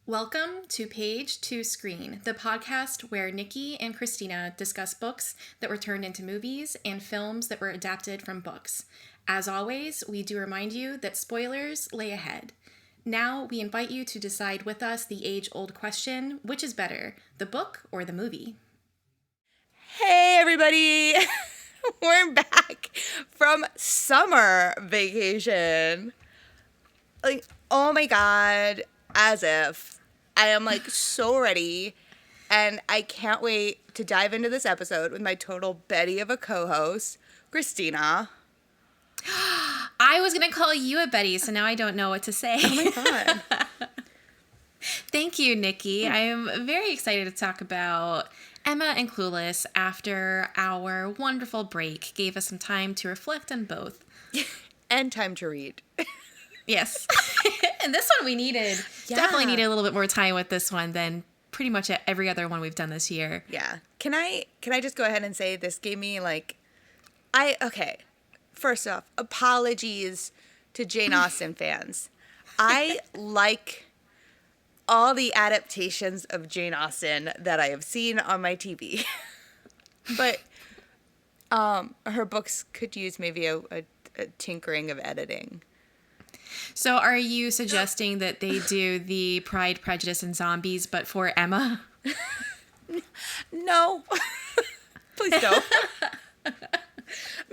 Welcome to Page to Screen, the podcast where Nikki and Christina discuss books that were turned into movies and films that were adapted from books. As always, we do remind you that spoilers lay ahead. Now, we invite you to decide with us the age-old question, which is better, the book or the movie? Hey, everybody! We're back from summer vacation. Like, oh my God, as if. I am so ready, and I can't wait to dive into this episode with my total Betty of a co-host, Christina. I was going to call you a Betty, so now I don't know what to say. Oh my God. Thank you, Nikki. I am very excited to talk about Emma and Clueless after our wonderful break gave us some time to reflect on both. And time to read. Yes. And this one we needed. Yeah. Definitely needed a little bit more time with this one than pretty much every other one we've done this year. Yeah. Can I just go ahead and say this gave me first off, apologies to Jane Austen fans. I like all the adaptations of Jane Austen that I have seen on my TV. But her books could use maybe a tinkering of editing. So are you suggesting that they do the Pride, Prejudice, and Zombies, but for Emma? No. Please don't. I'm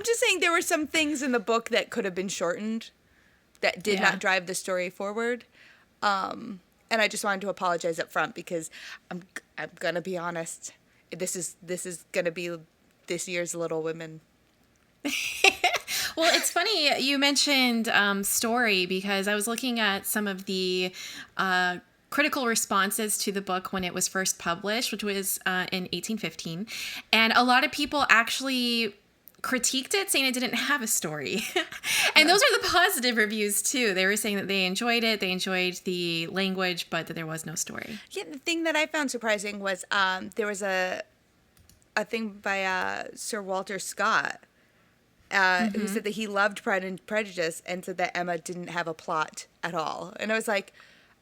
just saying there were some things in the book that could have been shortened that did not drive the story forward. And I just wanted to apologize up front because I'm going to be honest. This is going to be this year's Little Women. Well, it's funny you mentioned story because I was looking at some of the critical responses to the book when it was first published, which was in 1815. And a lot of people actually critiqued it, saying it didn't have a story. And those are the positive reviews, too. They were saying that they enjoyed it, they enjoyed the language, but that there was no story. Yeah, the thing that I found surprising was there was a thing by Sir Walter Scott who said that he loved Pride and Prejudice and said that Emma didn't have a plot at all. And I was like,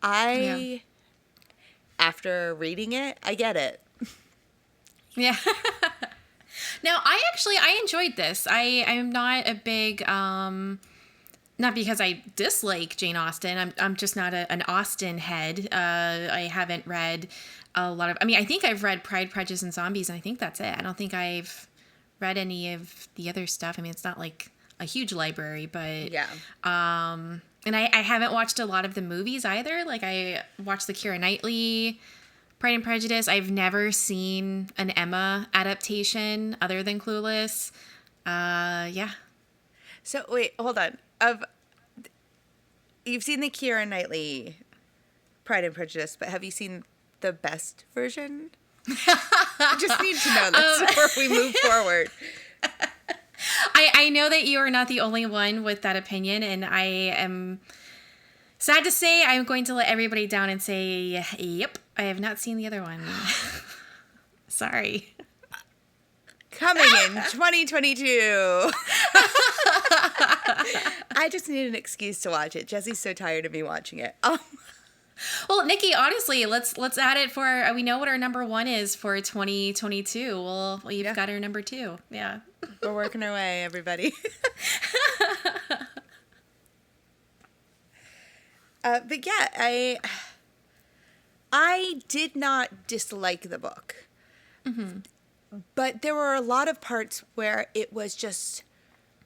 after reading it, I get it. Yeah. Now, I enjoyed this. I'm not a big, not because I dislike Jane Austen. I'm just not an Austen-head. I haven't read a lot of, I think I've read Pride, Prejudice, and Zombies, and I think that's it. I don't think I've read any of the other stuff. It's not like a huge library, but yeah. And I haven't watched a lot of the movies either. Like I watched the Keira Knightley Pride and Prejudice. I've never seen an Emma adaptation other than Clueless. Yeah. So wait, hold on. You've seen the Keira Knightley Pride and Prejudice, but have you seen the best version? I just need to know this before we move forward. I know that you are not the only one with that opinion, and I am sad to say I'm going to let everybody down and say, yep, I have not seen the other one. Sorry. Coming in 2022. I just need an excuse to watch it. Jesse's so tired of me watching it. Well, Nikki, honestly, let's add it for, we know what our number one is for 2022. Well, you've got our number two. Yeah. We're working our way, everybody. But yeah, I did not dislike the book. Mm-hmm. But there were a lot of parts where it was just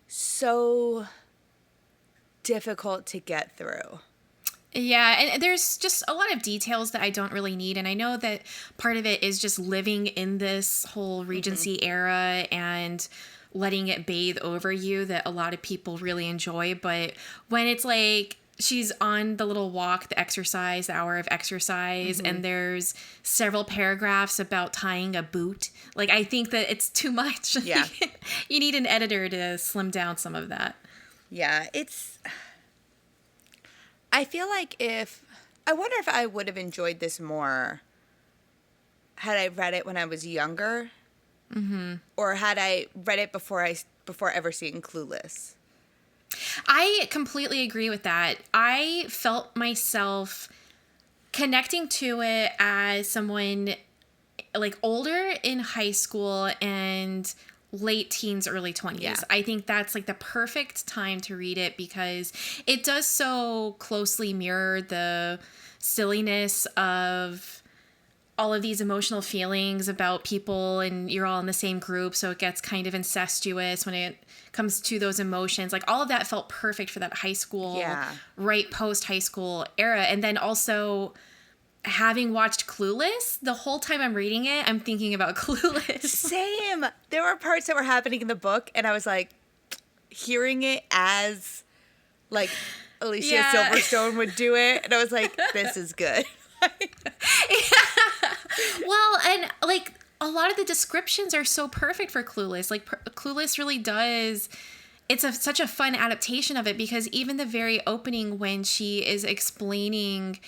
so difficult to get through. Yeah, and there's just a lot of details that I don't really need. And I know that part of it is just living in this whole Regency era and letting it bathe over you that a lot of people really enjoy. But when it's like she's on the little walk, the exercise, the hour of exercise, and there's several paragraphs about tying a boot. Like, I think that it's too much. Yeah. You need an editor to slim down some of that. Yeah, I feel like I wonder if I would have enjoyed this more had I read it when I was younger, or had I read it before ever seeing Clueless. I completely agree with that. I felt myself connecting to it as someone like older in high school and late teens, early 20s. Yeah. I think that's like the perfect time to read it because it does so closely mirror the silliness of all of these emotional feelings about people, and you're all in the same group, so it gets kind of incestuous when it comes to those emotions. Like all of that felt perfect for that high school, right post high school era. And then also having watched Clueless, the whole time I'm reading it, I'm thinking about Clueless. Same. There were parts that were happening in the book, and I was like, hearing it as, like, Alicia Silverstone would do it, and I was like, this is good. Well, and, like, a lot of the descriptions are so perfect for Clueless. Like, Clueless really does... It's such a fun adaptation of it because even the very opening when she is explaining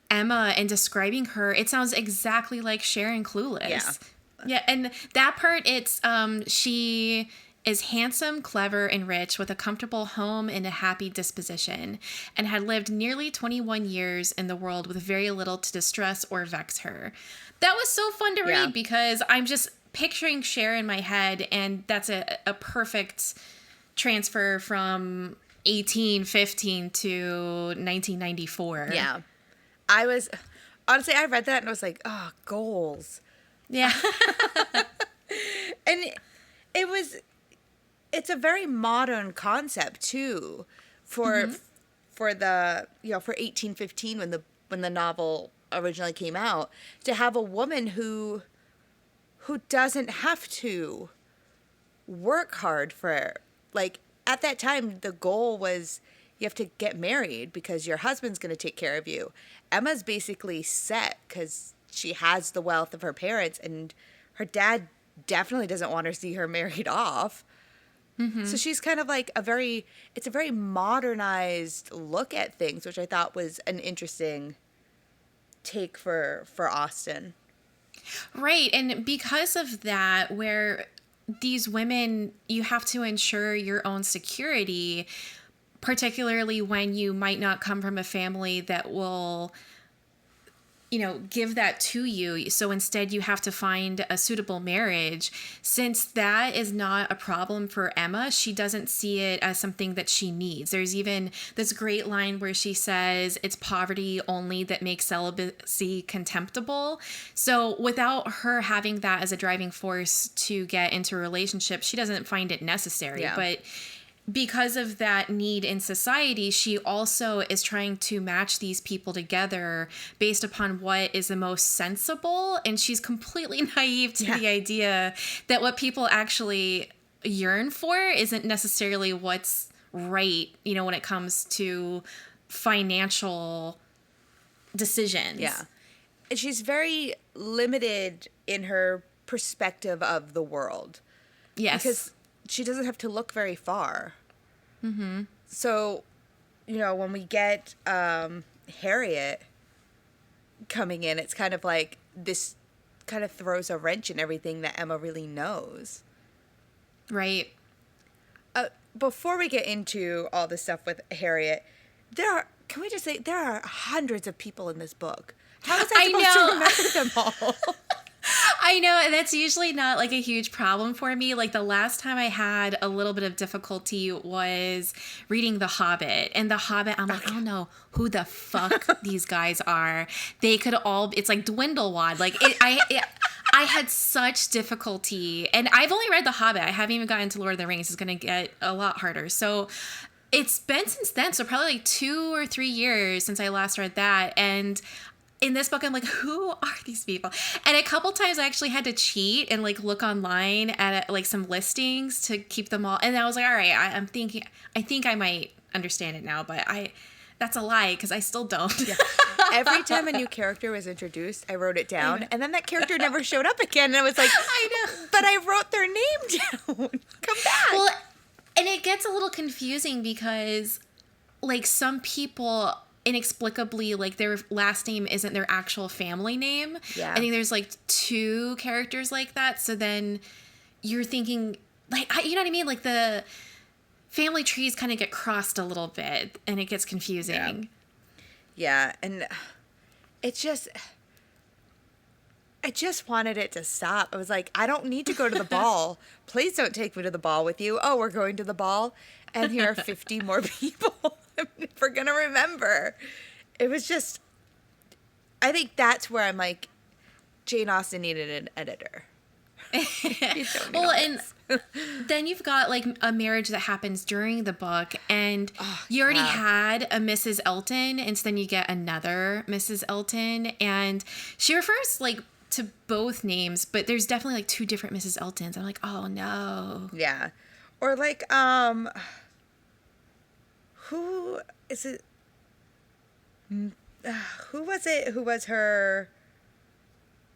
Emma and describing her, it sounds exactly like Sharon Clueless. Yeah, and that part, it's she is handsome, clever, and rich with a comfortable home and a happy disposition, and had lived nearly 21 years in the world with very little to distress or vex her. That was so fun to read because I'm just picturing Cher in my head, and that's a perfect transfer from 1815 to 1994. Yeah. Honestly, I read that and I was like, oh, goals. Yeah. And it's a very modern concept too for the, for 1815 when the novel originally came out, to have a woman who doesn't have to work hard for, like, at that time the goal was you have to get married because your husband's going to take care of you. Emma's basically set because she has the wealth of her parents, and her dad definitely doesn't want to see her married off. So she's kind of like it's a very modernized look at things, which I thought was an interesting take for Austen. Right. And because of that, where these women, you have to ensure your own security, particularly when you might not come from a family that will, give that to you. So instead you have to find a suitable marriage. Since that is not a problem for Emma, she doesn't see it as something that she needs. There's even this great line where she says, it's poverty only that makes celibacy contemptible. So without her having that as a driving force to get into a relationship, she doesn't find it necessary. Yeah. But because of that need in society, she also is trying to match these people together based upon what is the most sensible. And she's completely naive to the idea that what people actually yearn for isn't necessarily what's right, when it comes to financial decisions. Yeah. And she's very limited in her perspective of the world. Yes. Because she doesn't have to look very far. So, when we get Harriet coming in, it's kind of like this kind of throws a wrench in everything that Emma really knows. Right. Before we get into all this stuff with Harriet, can we just say, there are hundreds of people in this book. How was I supposed to remember them all? I know, and that's usually not like a huge problem for me. Like the last time I had a little bit of difficulty was reading The Hobbit. And The Hobbit, I'm like, I don't know who the fuck these guys are. They could all, it's like Dwindlewad. Like I had such difficulty. And I've only read The Hobbit. I haven't even gotten to Lord of the Rings. It's going to get a lot harder. So it's been since then. So probably like 2 or 3 years since I last read that. And in this book, I'm like, who are these people? And a couple times I actually had to cheat and like look online at like some listings to keep them all. And I was like, all right, I think I might understand it now, but that's a lie because I still don't. Yeah. Every time a new character was introduced, I wrote it down, and then that character never showed up again. And I was like, I know, but I wrote their name down. Come back. Well, and it gets a little confusing because like some people inexplicably, like their last name isn't their actual family name. Yeah. I think there's like 2 characters like that. So then you're thinking like, you know what I mean? Like the family trees kind of get crossed a little bit and it gets confusing. Yeah. And I just wanted it to stop. I was like, I don't need to go to the ball. Please don't take me to the ball with you. Oh, we're going to the ball, and here are 50 more people. We're going to remember. It was just, I think that's where I'm like, Jane Austen needed an editor. Well, and then you've got like a marriage that happens during the book, and you already had a Mrs. Elton, and so then you get another Mrs. Elton, and she refers like to both names, but there's definitely like two different Mrs. Eltons. I'm like, oh no. Yeah. Or like, who is it? Who was it who was her,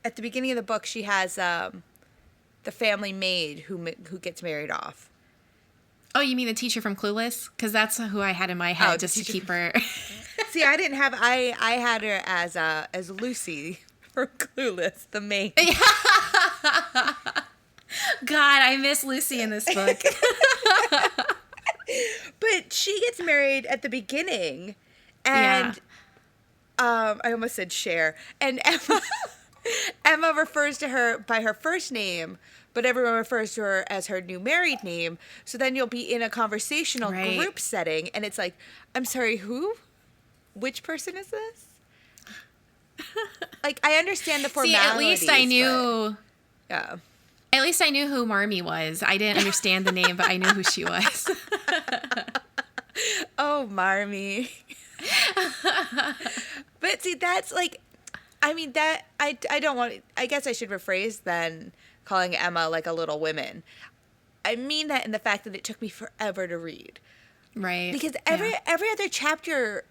at the beginning of the book, she has, the family maid who gets married off. Oh, you mean the teacher from Clueless? Because that's who I had in my head, just to keep her. See, I didn't have, I had her as Lucy from Clueless, the maid. God, I miss Lucy in this book. But she gets married at the beginning, and I almost said Cher, and Emma refers to her by her first name, but everyone refers to her as her new married name. So then you'll be in a conversational group setting, and it's like, I'm sorry, who? Which person is this? Like, I understand the formalities. See, at least I knew. Yeah. At least I knew who Marmee was. I didn't understand the name, but I knew who she was. Oh, Marmee. But see, that's like, I mean, that, I don't want, I guess I should rephrase then calling Emma like a Little Women. I mean that in the fact that it took me forever to read. Right. Because every other chapter,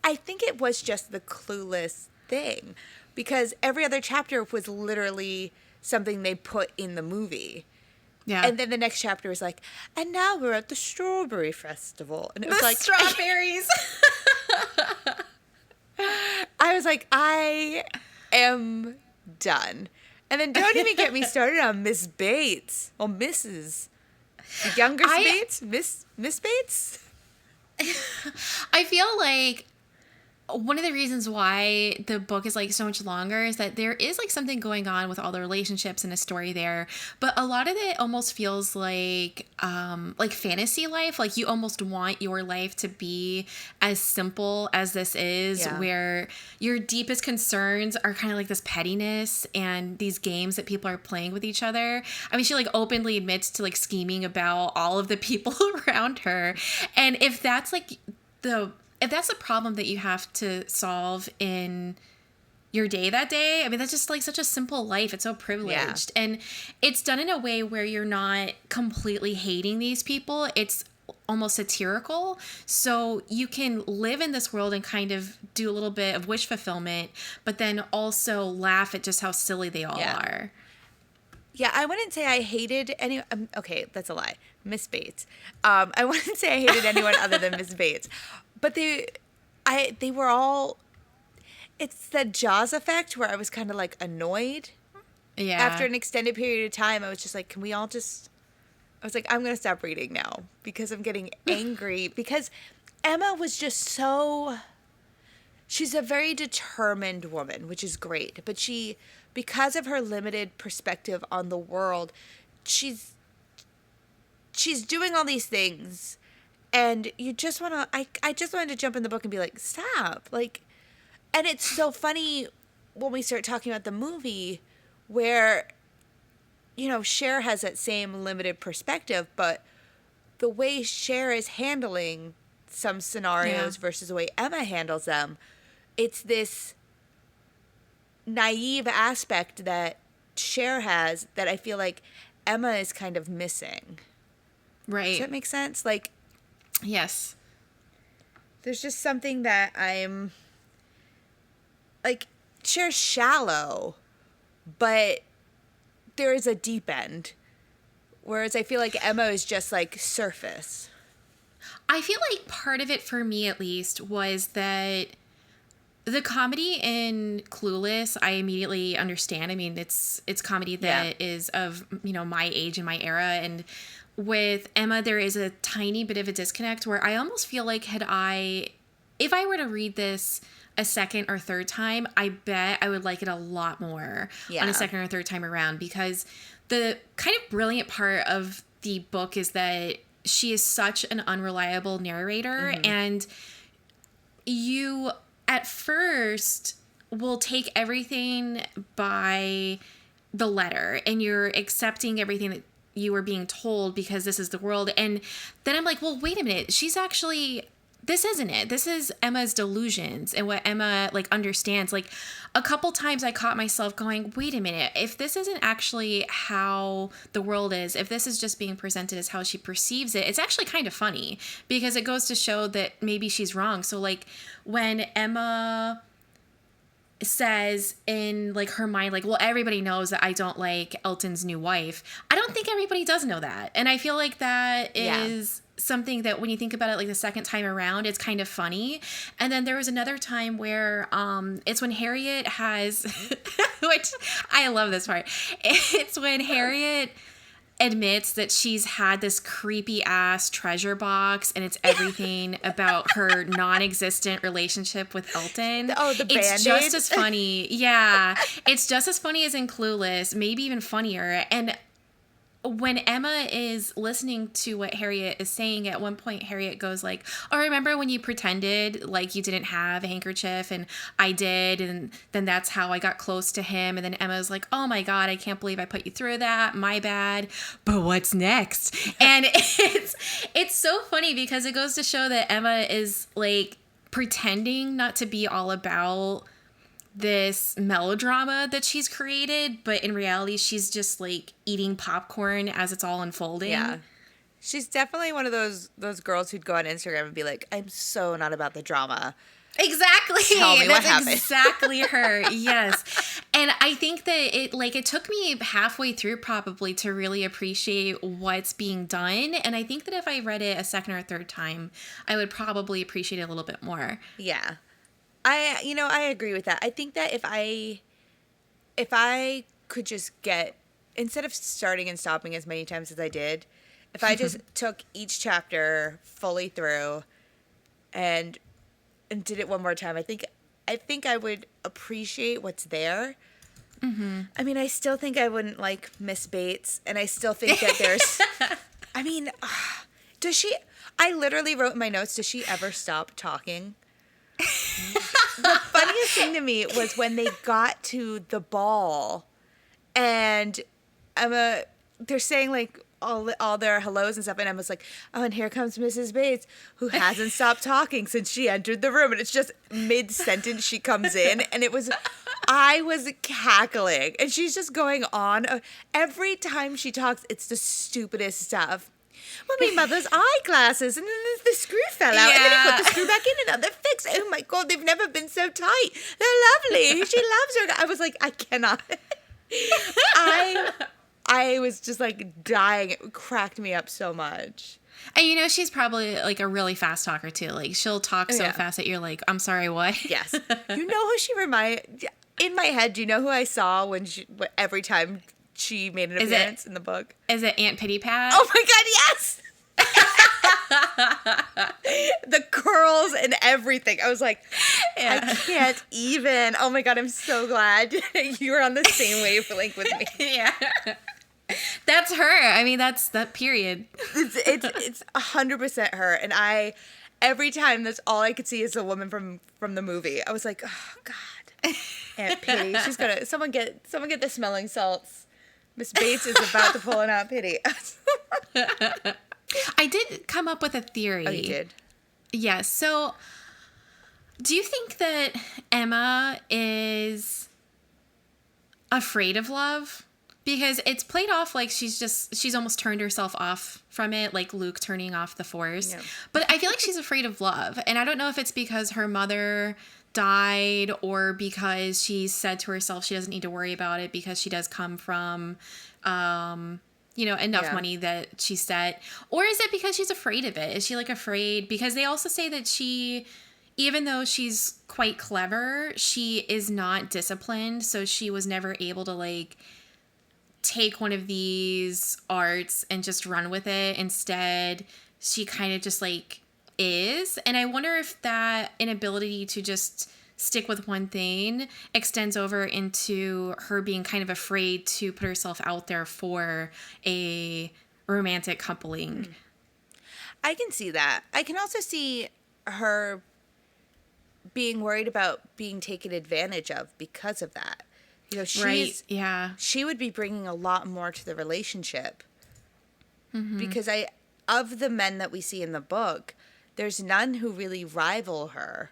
I think it was just the Clueless thing. Because every other chapter was literally something they put in the movie. Yeah. And then the next chapter was like, and now we're at the Strawberry Festival. And it was like, strawberries. I was like, I am done. And then don't even get me started on Miss Bates. Or Mrs. The younger Bates? Miss Bates? I feel like one of the reasons why the book is like so much longer is that there is like something going on with all the relationships and a story there, but a lot of it almost feels like fantasy life. Like you almost want your life to be as simple as this is, where your deepest concerns are kind of like this pettiness and these games that people are playing with each other. I mean, she like openly admits to like scheming about all of the people around her, and if that's like if that's a problem that you have to solve in your day that day, I mean, that's just like such a simple life. It's so privileged. Yeah. And it's done in a way where you're not completely hating these people. It's almost satirical. So you can live in this world and kind of do a little bit of wish fulfillment, but then also laugh at just how silly they all are. Yeah, I wouldn't say I hated any. Okay, that's a lie. Miss Bates. I wouldn't say I hated anyone other than Miss Bates. But they were all, it's the Jaws effect where I was kind of like annoyed. Yeah. After an extended period of time, I was just like, can we all just, I was like, I'm going to stop reading now because I'm getting angry. Because Emma was just so, she's a very determined woman, which is great. But she, because of her limited perspective on the world, she's doing all these things. And you just want to, I just wanted to jump in the book and be like, stop. Like, and it's so funny when we start talking about the movie where, you know, Cher has that same limited perspective, but the way Cher is handling some scenarios versus the way Emma handles them, it's this naive aspect that Cher has that I feel like Emma is kind of missing. Right. Does that make sense? Like, yes. There's just something that I'm like, Cher's shallow, but there is a deep end. Whereas I feel like Emma is just like surface. I feel like part of it for me at least was that the comedy in Clueless, I immediately understand. I mean, it's comedy that is of, you know, my age and my era, and with Emma, there is a tiny bit of a disconnect where I almost feel like if I were to read this a second or third time, I bet I would like it a lot more on Yeah. a second or third time around, because the kind of brilliant part of the book is that she is such an unreliable narrator, and you at first will take everything by the letter and you're accepting everything that you were being told because this is the world. And then I'm like, well, wait a minute. She's actually, this isn't it. This is Emma's delusions and what Emma like understands. Like a couple times I caught myself going, wait a minute. If this isn't actually how the world is, if this is just being presented as how she perceives it, it's actually kind of funny because it goes to show that maybe she's wrong. So like when Emma says in like her mind, like, well, everybody knows that I don't like Elton's new wife. I don't think everybody does know that. And I feel like that is something that when you think about it, like the second time around, it's kind of funny. And then there was another time where it's when Harriet has, which I love this part. It's when Harriet admits that she's had this creepy ass treasure box and it's everything about her non-existent relationship with Elton. Oh, the Band-Aid? It's just as funny. Yeah. It's just as funny as in Clueless, maybe even funnier. And when Emma is listening to what Harriet is saying, at one point Harriet goes like, oh, remember when you pretended like you didn't have a handkerchief and I did, and then that's how I got close to him. And then Emma's like, oh my God, I can't believe I put you through that. My bad. But what's next? And it's so funny because it goes to show that Emma is like pretending not to be all about this melodrama that she's created, but in reality she's just like eating popcorn as it's all unfolding. Yeah. She's definitely one of those girls who'd go on Instagram and be like, I'm so not about the drama. Exactly. Tell me what That's happened. exactly her. Yes. And I think that it took me halfway through probably to really appreciate what's being done. And I think that if I read it a second or third time, I would probably appreciate it a little bit more. Yeah. I agree with that. I think that if I could just get, instead of starting and stopping as many times as I did, if I just took each chapter fully through and did it one more time, I think I would appreciate what's there. Mm-hmm. I mean, I still think I wouldn't like Miss Bates, and I still think that there's, I mean, does she, I literally wrote in my notes, does she ever stop talking? The funniest thing to me was when they got to the ball and Emma, they're saying like all their hellos and stuff, and Emma's like, oh, and here comes Mrs. Bates, who hasn't stopped talking since she entered the room. And it's just mid-sentence she comes in, and I was cackling, and she's just going on. Every time she talks, it's the stupidest stuff. Well, my mother's eyeglasses, and then the screw fell out, and then he put the screw back in, and now they're fixed. Oh my God, they've never been so tight. They're lovely. She loves her. I was like, I cannot. I was just like dying. It cracked me up so much. And she's probably like a really fast talker too. Like she'll talk so fast that you're like, I'm sorry, what? Yes. You know who she in my head, do you know who I saw every time she made an appearance in the book? Is it Aunt Pity Pat? Oh my God, yes! The curls and everything. I was like, I can't even. Oh my God, I'm so glad you were on the same wavelength with me. Yeah. That's her. I mean, that's that period. It's 100% her. And every time that's all I could see is a woman from the movie. I was like, oh God, Aunt Pity. She's gonna, someone get the smelling salts. Miss Bates is about to pull an Aunt Pity. I did come up with a theory. Oh, you did? Yes. So, do you think that Emma is afraid of love? Because it's played off like she's almost turned herself off from it, like Luke turning off the Force. Yeah. But I feel like she's afraid of love. And I don't know if it's because her mother died or because she said to herself she doesn't need to worry about it because she does come from enough money that she set. Or is it because she's afraid of it? Is she like afraid? Because they also say that she, even though she's quite clever, she is not disciplined. So she was never able to like take one of these arts and just run with it. Instead, she kind of just like is. And I wonder if that inability to just stick with one thing extends over into her being kind of afraid to put herself out there for a romantic coupling. I can see that. I can also see her being worried about being taken advantage of because of that. You know, Right. Yeah. she would be bringing a lot more to the relationship. Because of the men that we see in the book, there's none who really rival her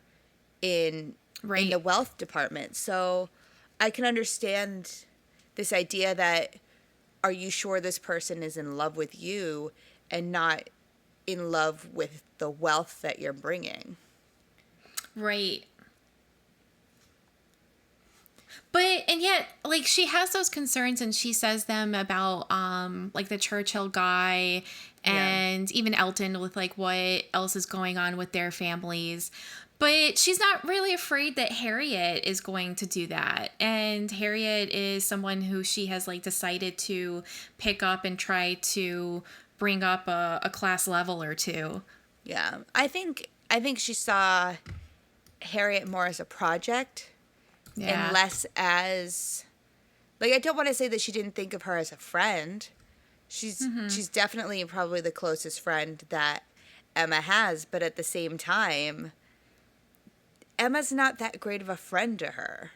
in Right. the wealth department. So I can understand this idea that, are you sure this person is in love with you and not in love with the wealth that you're bringing? Right. But and yet, like, she has those concerns and she says them about like the Churchill guy and even Elton with like what else is going on with their families. But she's not really afraid that Harriet is going to do that. And Harriet is someone who she has like decided to pick up and try to bring up a class level or two. Yeah. I think she saw Harriet more as a project Yeah. and less as, like, I don't want to say that she didn't think of her as a friend. She's definitely probably the closest friend that Emma has, but at the same time, Emma's not that great of a friend to her.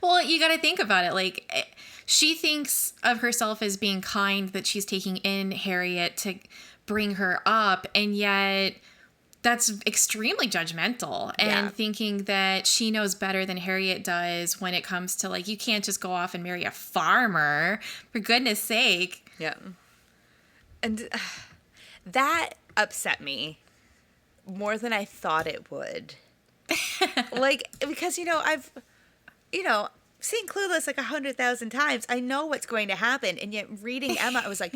Well, you got to think about it. Like, she thinks of herself as being kind, that she's taking in Harriet to bring her up, and yet that's extremely judgmental and thinking that she knows better than Harriet does when it comes to, like, you can't just go off and marry a farmer, for goodness sake. Yeah. And that upset me more than I thought it would. Like, because, I've seen Clueless like 100,000 times. I know what's going to happen. And yet reading Emma, I was like,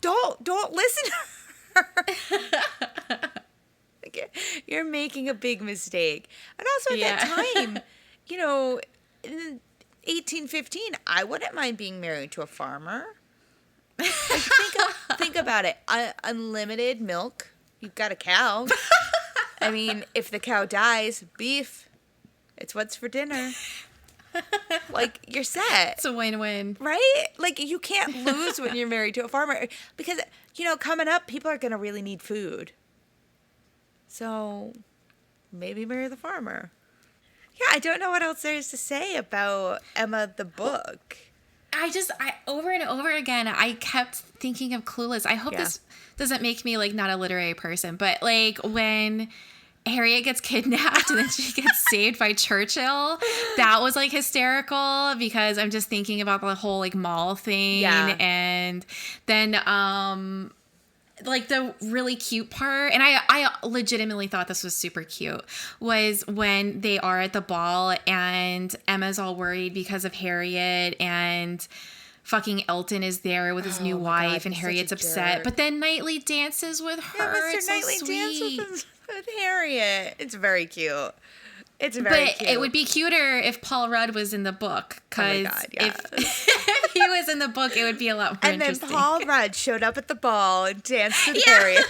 don't listen to her. Like, you're making a big mistake. And also at that time, in 1815, I wouldn't mind being married to a farmer. Like, think about it. Unlimited milk. You've got a cow. I mean, if the cow dies, beef. It's what's for dinner. Like, you're set. It's a win-win. Right? Like, you can't lose when you're married to a farmer. Because, coming up, people are going to really need food. So, maybe marry the farmer. Yeah, I don't know what else there is to say about Emma the book. I over and over again, I kept thinking of Clueless. I hope this doesn't make me, like, not a literary person, but, like, when Harriet gets kidnapped and then she gets saved by Churchill, that was, like, hysterical because I'm just thinking about the whole, like, mall thing. Yeah. And then, like, the really cute part, and I legitimately thought this was super cute, was when they are at the ball and Emma's all worried because of Harriet and fucking Elton is there with his new wife. God, and Harriet's upset. But then Knightley dances with her. Yeah, Mr. Knightley dances with Harriet. It's very cute. It's very cute. It would be cuter if Paul Rudd was in the book. Because if he was in the book, it would be a lot more interesting. And then Paul Rudd showed up at the ball and danced with Harriet.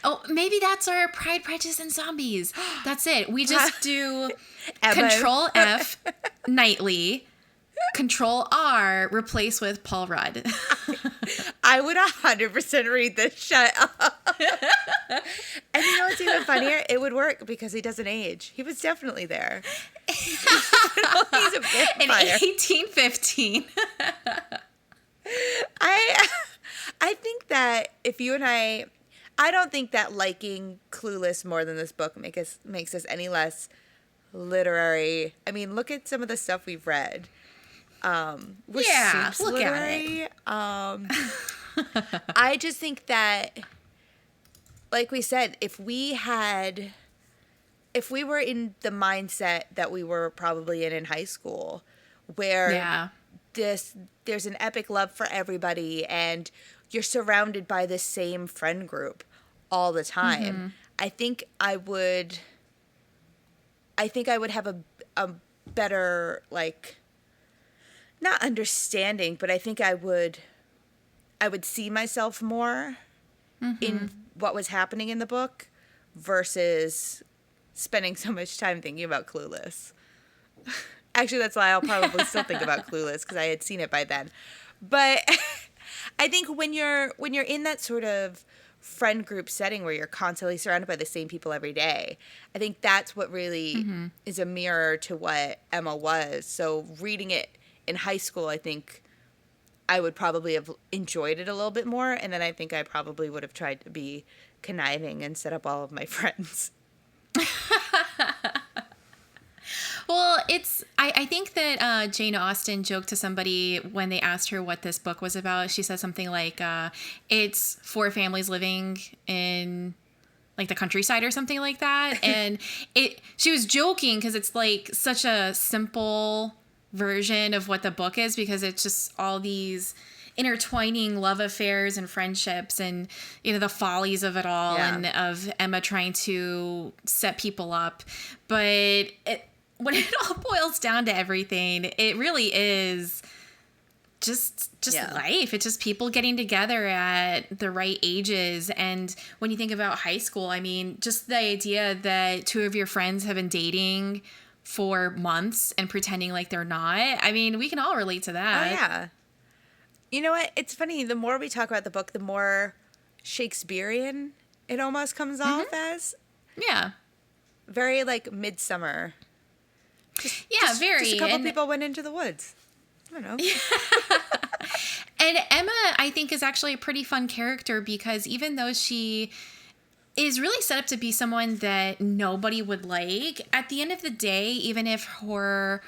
Oh, maybe that's our Pride, Prejudice, and Zombies. That's it. We just do Emma. Control F, Knightley, Control R, replace with Paul Rudd. I would 100% read this. Shut up. And you know what's even funnier? It would work because he doesn't age. He was definitely there. He's a vampire. In 1815. I think that if you and I don't think that liking Clueless more than this book makes us any less literary. I mean, look at some of the stuff we've read. Look literary. At it. I just think that, like we said, if we were in the mindset that we were probably in high school, where there's an epic love for everybody and you're surrounded by the same friend group all the time, I think I would have a better, like, not understanding, but I think I would see myself more in what was happening in the book versus spending so much time thinking about Clueless. Actually, that's why I'll probably still think about Clueless, because I had seen it by then. But I think when you're in that sort of friend group setting where you're constantly surrounded by the same people every day, I think that's what really is a mirror to what Emma was. So reading it in high school, I think I would probably have enjoyed it a little bit more, and then I think I probably would have tried to be conniving and set up all of my friends. Well, I think that Jane Austen joked to somebody when they asked her what this book was about. She said something like, it's 4 families living in like the countryside or something like that. And she was joking because it's like such a simple version of what the book is, because it's just all these intertwining love affairs and friendships and, you know, the follies of it all, and of Emma trying to set people up. But when it all boils down to everything, it really is just life. It's just people getting together at the right ages. And when you think about high school, I mean, just the idea that 2 of your friends have been dating for months and pretending like they're not. I mean, we can all relate to that. Oh, yeah. You know what? It's funny. The more we talk about the book, the more Shakespearean it almost comes off as. Yeah. Very like Midsummer. Very. Just a couple people went into the woods. I don't know. And Emma, I think, is actually a pretty fun character, because even though she is really set up to be someone that nobody would like, at the end of the day, even if her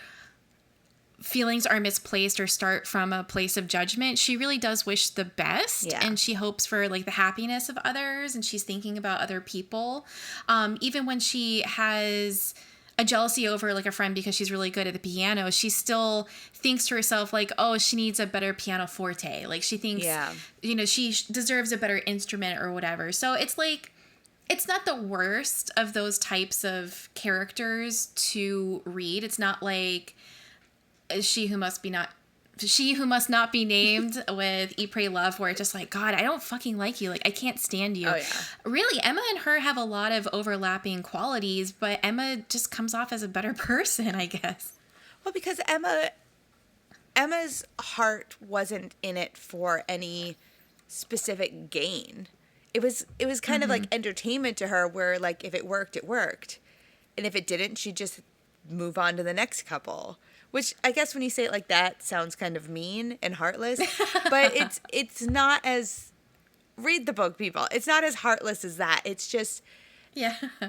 feelings are misplaced or start from a place of judgment, she really does wish the best. Yeah. And she hopes for like the happiness of others, and she's thinking about other people. Even when she has a jealousy over like a friend because she's really good at the piano, she still thinks to herself like, oh, she needs a better piano forte. Like she thinks, you know, she deserves a better instrument or whatever. So it's like, it's not the worst of those types of characters to read. It's not like She Who Must Not Be Named with Eat, Pray, Love, where it's just like, God, I don't fucking like you. Like, I can't stand you. Oh, yeah. Really, Emma and her have a lot of overlapping qualities, but Emma just comes off as a better person, I guess. Well, because Emma's heart wasn't in it for any specific gain. It was kind of like entertainment to her, where like if it worked, it worked. And if it didn't, she'd just move on to the next couple. Which I guess when you say it like that sounds kind of mean and heartless, but it's not as, read the book, people. It's not as heartless as that. It's just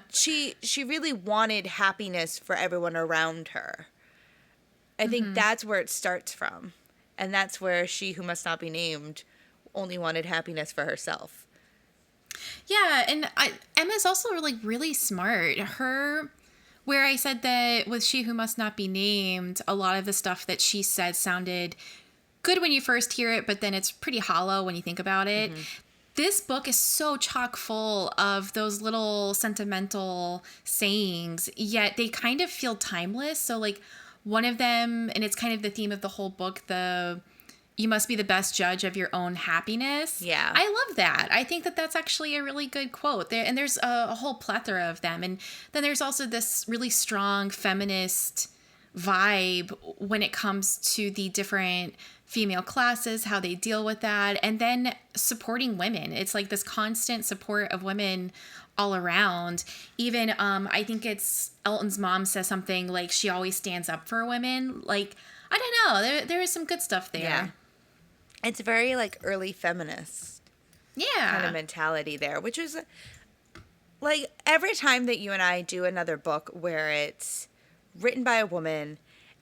she really wanted happiness for everyone around her. I think that's where it starts from. And that's where She Who Must Not Be Named only wanted happiness for herself. Yeah, and Emma's also really smart. Where I said that with She Who Must Not Be Named, a lot of the stuff that she said sounded good when you first hear it, but then it's pretty hollow when you think about it. This book is so chock full of those little sentimental sayings, yet they kind of feel timeless. So like one of them, and it's kind of the theme of the whole book, you must be the best judge of your own happiness. Yeah. I love that. I think that that's actually a really good quote. There's a whole plethora of them. And then there's also this really strong feminist vibe when it comes to the different female classes, how they deal with that, and then supporting women. It's like this constant support of women all around. Even I think it's Elton's mom says something like she always stands up for women. Like, I don't know. There is some good stuff there. Yeah. It's very like early feminist kind of mentality there, which is like every time that you and I do another book where it's written by a woman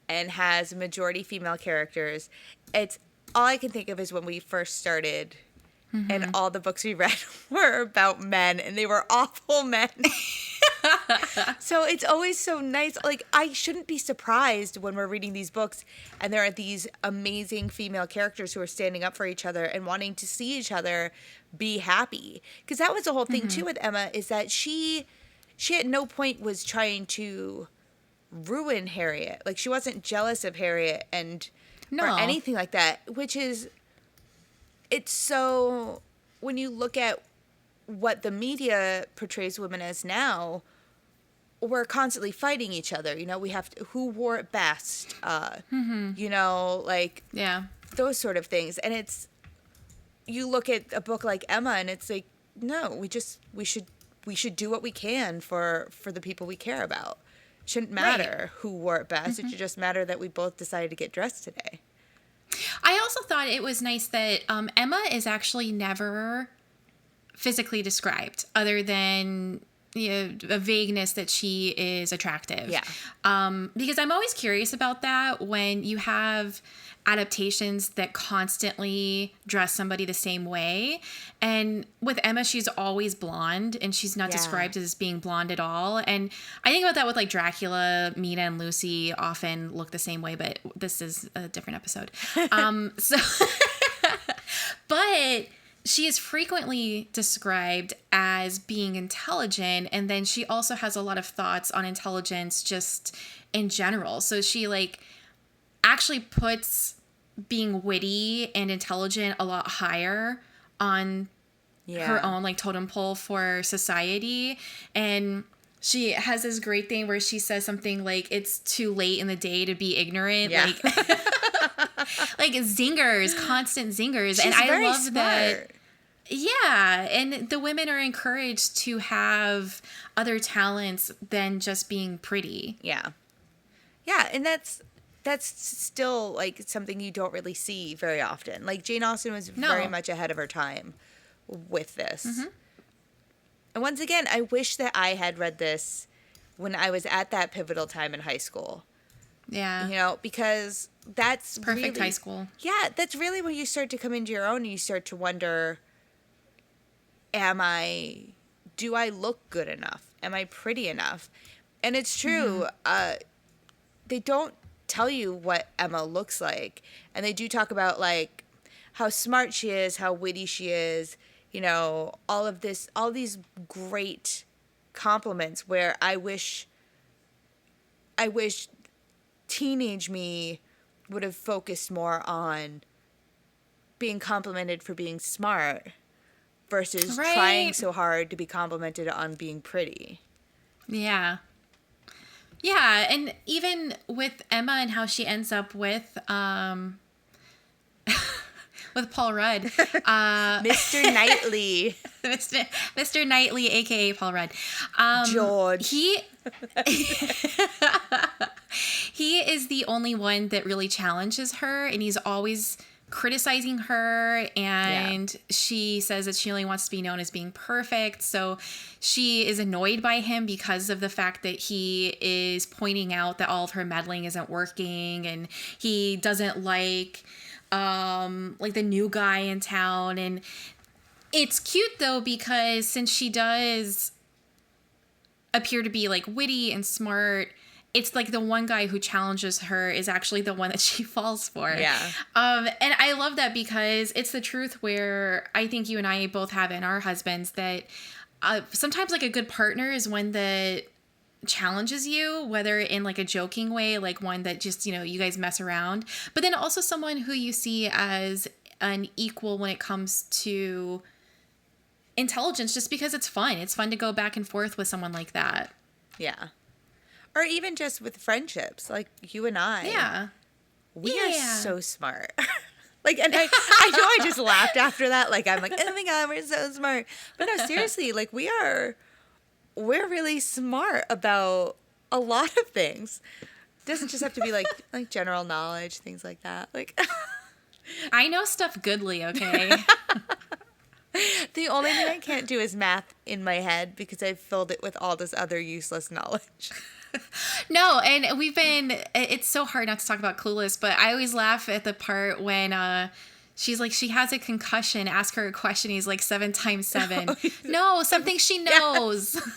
and has majority female characters, it's all I can think of is when we first started and all the books we read were about men, and they were awful men. So it's always so nice. Like, I shouldn't be surprised when we're reading these books and there are these amazing female characters who are standing up for each other and wanting to see each other be happy. Because that was the whole thing, too, with Emma, is that she at no point was trying to ruin Harriet. Like, she wasn't jealous of Harriet or anything like that, which is, it's so, when you look at what the media portrays women as now, we're constantly fighting each other. You know, we have to, who wore it best, you know, like Yeah. those sort of things. And it's, you look at a book like Emma and it's like, no, we should do what we can for the people we care about. Shouldn't matter who wore it best. It should just matter that we both decided to get dressed today. I also thought it was nice that Emma is actually never physically described other than a vagueness that she is attractive. Yeah. Because I'm always curious about that when you have adaptations that constantly dress somebody the same way. And with Emma, she's always blonde and she's not described as being blonde at all. And I think about that with like Dracula, Mina, and Lucy often look the same way, but this is a different episode. But she is frequently described as being intelligent, and then she also has a lot of thoughts on intelligence just in general. So she like actually puts being witty and intelligent a lot higher on her own like totem pole for society. And she has this great thing where she says something like, it's too late in the day to be ignorant. Yeah. Like like zingers, constant zingers. She's and I very love smart. that. Yeah, and the women are encouraged to have other talents than just being pretty. Yeah. Yeah, and that's still like something you don't really see very often. Like Jane Austen was very much ahead of her time with this. And once again, I wish that I had read this when I was at that pivotal time in high school. Yeah. You know, because that's Perfect really, high school. Yeah, that's really when you start to come into your own and you start to wonder, do I look good enough? Am I pretty enough? And it's true. They don't tell you what Emma looks like. And they do talk about like how smart she is, how witty she is, you know, all these great compliments where I wish teenage me would have focused more on being complimented for being smart versus trying so hard to be complimented on being pretty. Yeah. Yeah, and even with Emma and how she ends up with with Paul Rudd. Mr. Knightley. Mr. Knightley, aka Paul Rudd. George. He is the only one that really challenges her, and he's always criticizing her, and she says that she only wants to be known as being perfect. So she is annoyed by him because of the fact that he is pointing out that all of her meddling isn't working, and he doesn't like the new guy in town. And it's cute though, because since she does appear to be like witty and smart, it's like the one guy who challenges her is actually the one that she falls for. Yeah. And I love that because it's the truth where I think you and I both have in our husbands that sometimes like a good partner is one that challenges you, whether in like a joking way, like one that just, you know, you guys mess around, but then also someone who you see as an equal when it comes to intelligence, just because it's fun. It's fun to go back and forth with someone like that. Yeah. Or even just with friendships, like you and I. Yeah. We are so smart. Like, and I know I just laughed after that. Like, I'm like, oh my God, we're so smart. But no, seriously, like we're really smart about a lot of things. It doesn't just have to be like general knowledge, things like that. Like, I know stuff goodly, okay? the only thing I can't do is math in my head because I've filled it with all this other useless knowledge. No, and it's so hard not to talk about Clueless, but I always laugh at the part when she's like, she has a concussion, ask her a question, he's like 7 times 7. No, something she knows. Yes.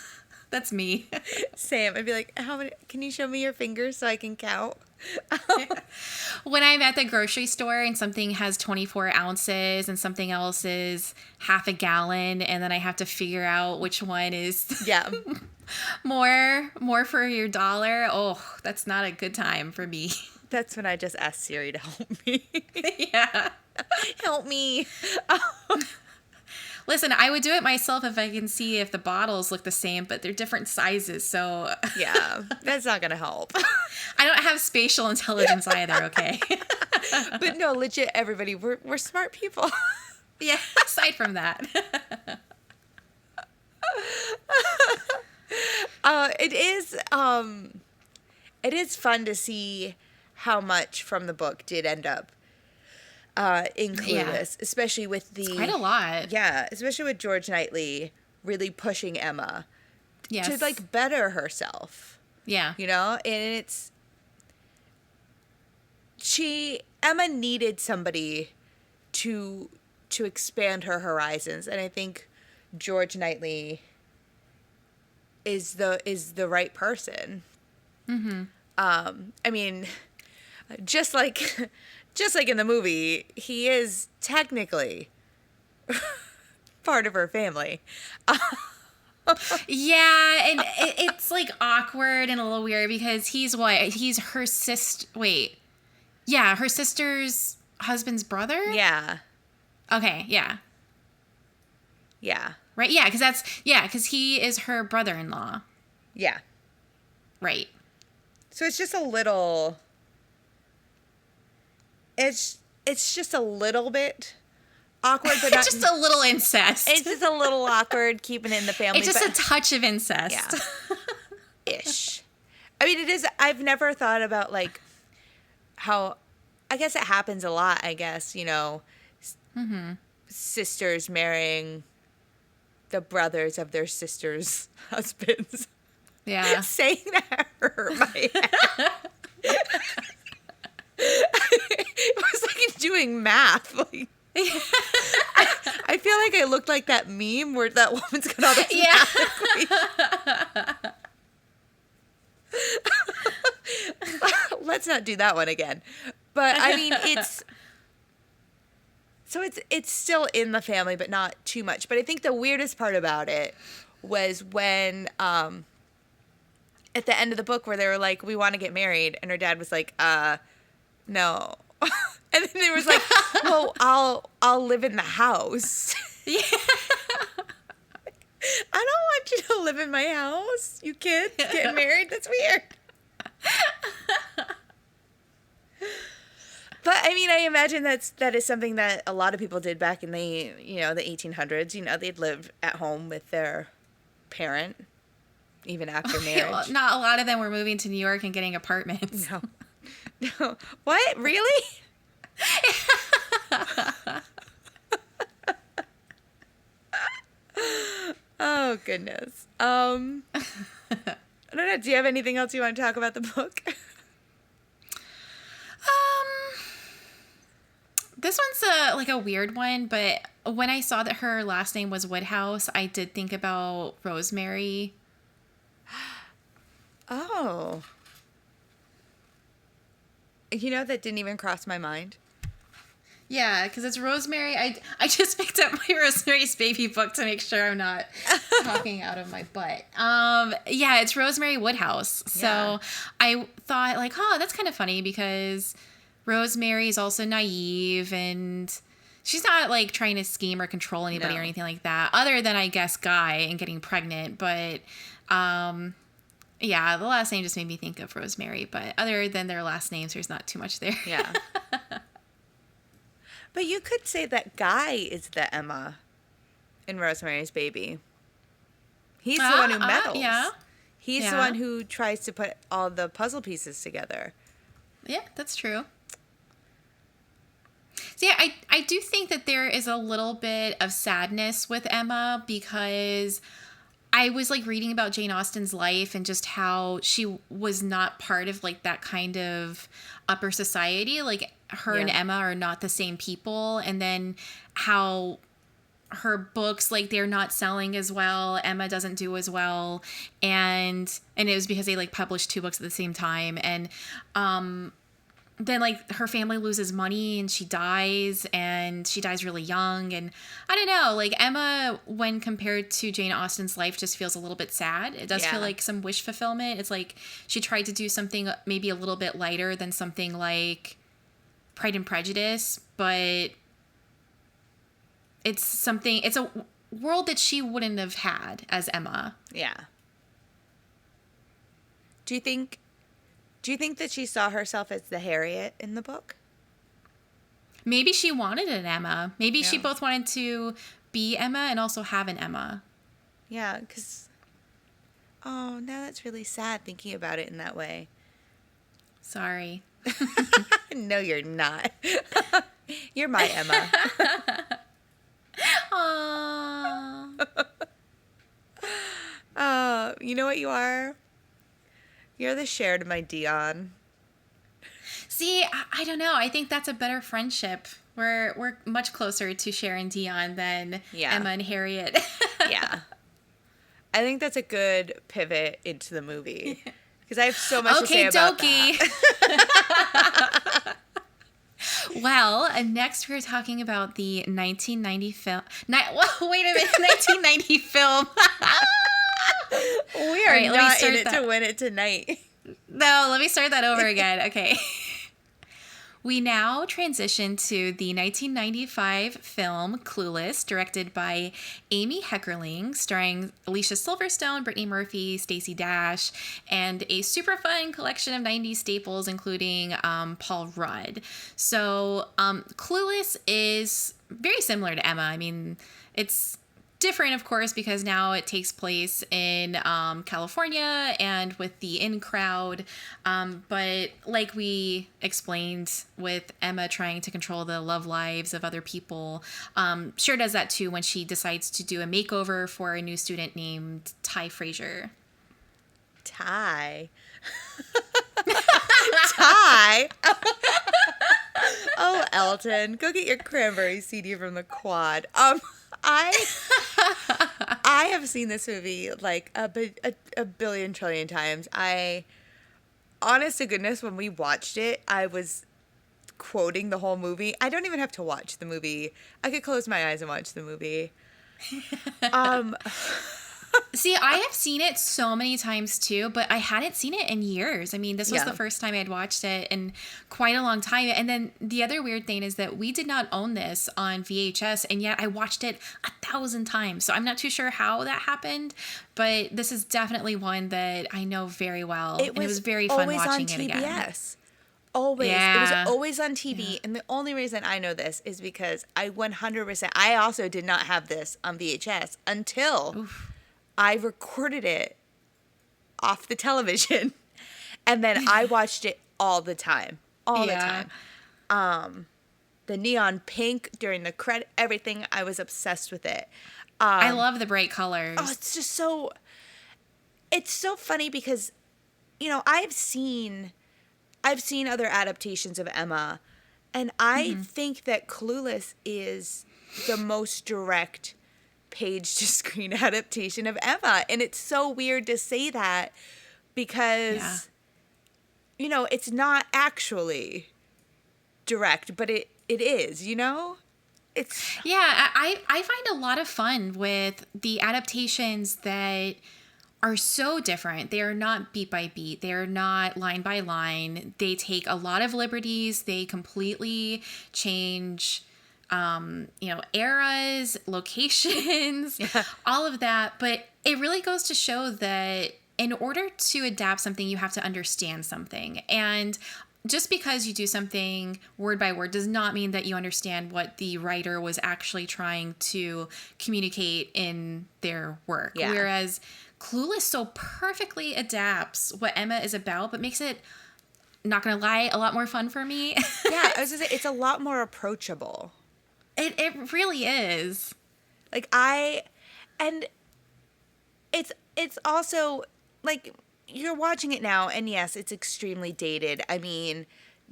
That's me. Same. I'd be like, how many, can you show me your fingers so I can count? When I'm at the grocery store and something has 24 ounces and something else is half a gallon, and then I have to figure out which one is more for your dollar. Oh, that's not a good time for me. That's when I just ask Siri to help me. Yeah. Help me. Listen, I would do it myself if I can see if the bottles look the same, but they're different sizes, so Yeah, that's not gonna help. I don't have spatial intelligence either, okay? But no, legit, everybody, we're smart people. Yeah, aside from that. It is fun to see how much from the book did end up in Clueless, especially with the... Quite a lot. Yeah, especially with George Knightley really pushing Emma Yes. to, like, better herself. Yeah. You know? And Emma needed somebody to expand her horizons, and I think George Knightley is the right person. Mm-hmm. I mean, just like in the movie, he is technically part of her family. Yeah, and it's like awkward and a little weird because he's her sister. Wait, yeah, her sister's husband's brother. Yeah. Okay. Yeah. Yeah. Right. Yeah, because he is her brother-in-law. Yeah. Right. So it's just a little. It's just a little bit awkward, but not just a little incest. It's just a little awkward keeping it in the family. It's just a touch of incest. Yeah. Ish. I mean, it is. I've never thought about, like, how. I guess it happens a lot, I guess, you know. Mm-hmm. Sisters marrying the brothers of their sisters' husbands. Yeah. Saying that hurt my head. It was like doing math. Like, I feel like I looked like that meme where that woman's got all this math equations. Let's not do that one again. But I mean, it's still in the family, but not too much. But I think the weirdest part about it was when at the end of the book where they were like, we want to get married, and her dad was like, no. And then there was like, well, I'll live in the house. Yeah. I don't want you to live in my house, you kids getting married. That's weird. But I mean, I imagine that is something that a lot of people did back in the 1800s. You know, they'd live at home with their parent even after marriage. Well, not a lot of them were moving to New York and getting apartments. No. What? Really? Oh, goodness. I don't know. Do you have anything else you want to talk about the book? This one's a weird one, but when I saw that her last name was Woodhouse, I did think about Rosemary. Oh. You know, that didn't even cross my mind. Yeah, because it's Rosemary. I just picked up my Rosemary's Baby book to make sure I'm not talking out of my butt. Yeah, it's Rosemary Woodhouse. So Yeah. I thought, like, oh, that's kind of funny because Rosemary is also naive and she's not, like, trying to scheme or control anybody No. or anything like that, other than, I guess, Guy and getting pregnant. But, yeah, the last name just made me think of Rosemary. But other than their last names, there's not too much there. Yeah. But you could say that Guy is the Emma in Rosemary's Baby. He's the one who meddles. Yeah. He's the Yeah. one who tries to put all the puzzle pieces together. Yeah, that's true. So yeah, I do think that there is a little bit of sadness with Emma because I was like reading about Jane Austen's life and just how she was not part of like that kind of upper society. Like her and Yeah. Emma are not the same people. And then how her books, like, they're not selling as well. Emma doesn't do as well. And it was because they like published two books at the same time. And then like her family loses money and she dies really young. And I don't know, like Emma, when compared to Jane Austen's life, just feels a little bit sad. It does feel Yeah. like some wish fulfillment. It's like she tried to do something maybe a little bit lighter than something like Pride and Prejudice, but it's world that she wouldn't have had as Emma. Yeah. Do you think that she saw herself as the Harriet in the book? Maybe she wanted an Emma. Maybe she Yeah. both wanted to be Emma and also have an Emma. Yeah, because, oh, now that's really sad thinking about it in that way. Sorry. No, you're not. You're my Emma. Aww. You know what you are? You're the Cher to my Dion. See, I don't know. I think that's a better friendship. We're much closer to Cher and Dion than Emma and Harriet. Yeah. I think that's a good pivot into the movie. Because I have so much to say about that. Well, next we're talking about the 1990 film. Wait a minute, 1990 film. We are not in it to win it tonight. No, let me start that over again. Okay. We now transition to the 1995 film Clueless, directed by Amy Heckerling, starring Alicia Silverstone, Brittany Murphy, Stacey Dash, and a super fun collection of 90s staples, including Paul Rudd. So Clueless is very similar to Emma. I mean, it's different, of course, because now it takes place in California and with the in crowd. But like we explained with Emma trying to control the love lives of other people, Cher does that too when she decides to do a makeover for a new student named Ty Frazier. Ty. Ty. Oh, Elton, go get your Cranberry CD from the quad. I have seen this movie like a billion trillion times. Honest to goodness, when we watched it, I was quoting the whole movie. I don't even have to watch the movie. I could close my eyes and watch the movie. See, I have seen it so many times too, but I hadn't seen it in years. I mean, this was the first time I'd watched it in quite a long time. And then the other weird thing is that we did not own this on VHS, and yet I watched it 1,000 times. So I'm not too sure how that happened, but this is definitely one that I know very well. And it was very fun watching it again. Always. Yeah. It was always on TV. Yeah. And the only reason I know this is because I also did not have this on VHS until I recorded it off the television. And then I watched it all the time. The time. The neon pink during the credit, everything. I was obsessed with it. I love the bright colors. Oh, it's just so... It's so funny because, you know, I've seen other adaptations of Emma, and I think that Clueless is the most direct page-to-screen adaptation of Emma. And it's so weird to say that because, you know, it's not actually direct, but it is, you know? I find a lot of fun with the adaptations that are so different. They are not beat by beat. They are not line by line. They take a lot of liberties. They completely change, eras, locations, all of that. But it really goes to show that in order to adapt something, you have to understand something. And just because you do something word by word does not mean that you understand what the writer was actually trying to communicate in their work. Yeah. Whereas Clueless so perfectly adapts what Emma is about, but makes it, not gonna lie, a lot more fun for me. Yeah, I was gonna say, it's a lot more approachable. It really is. And it's also, like, you're watching it now, and yes, it's extremely dated. I mean,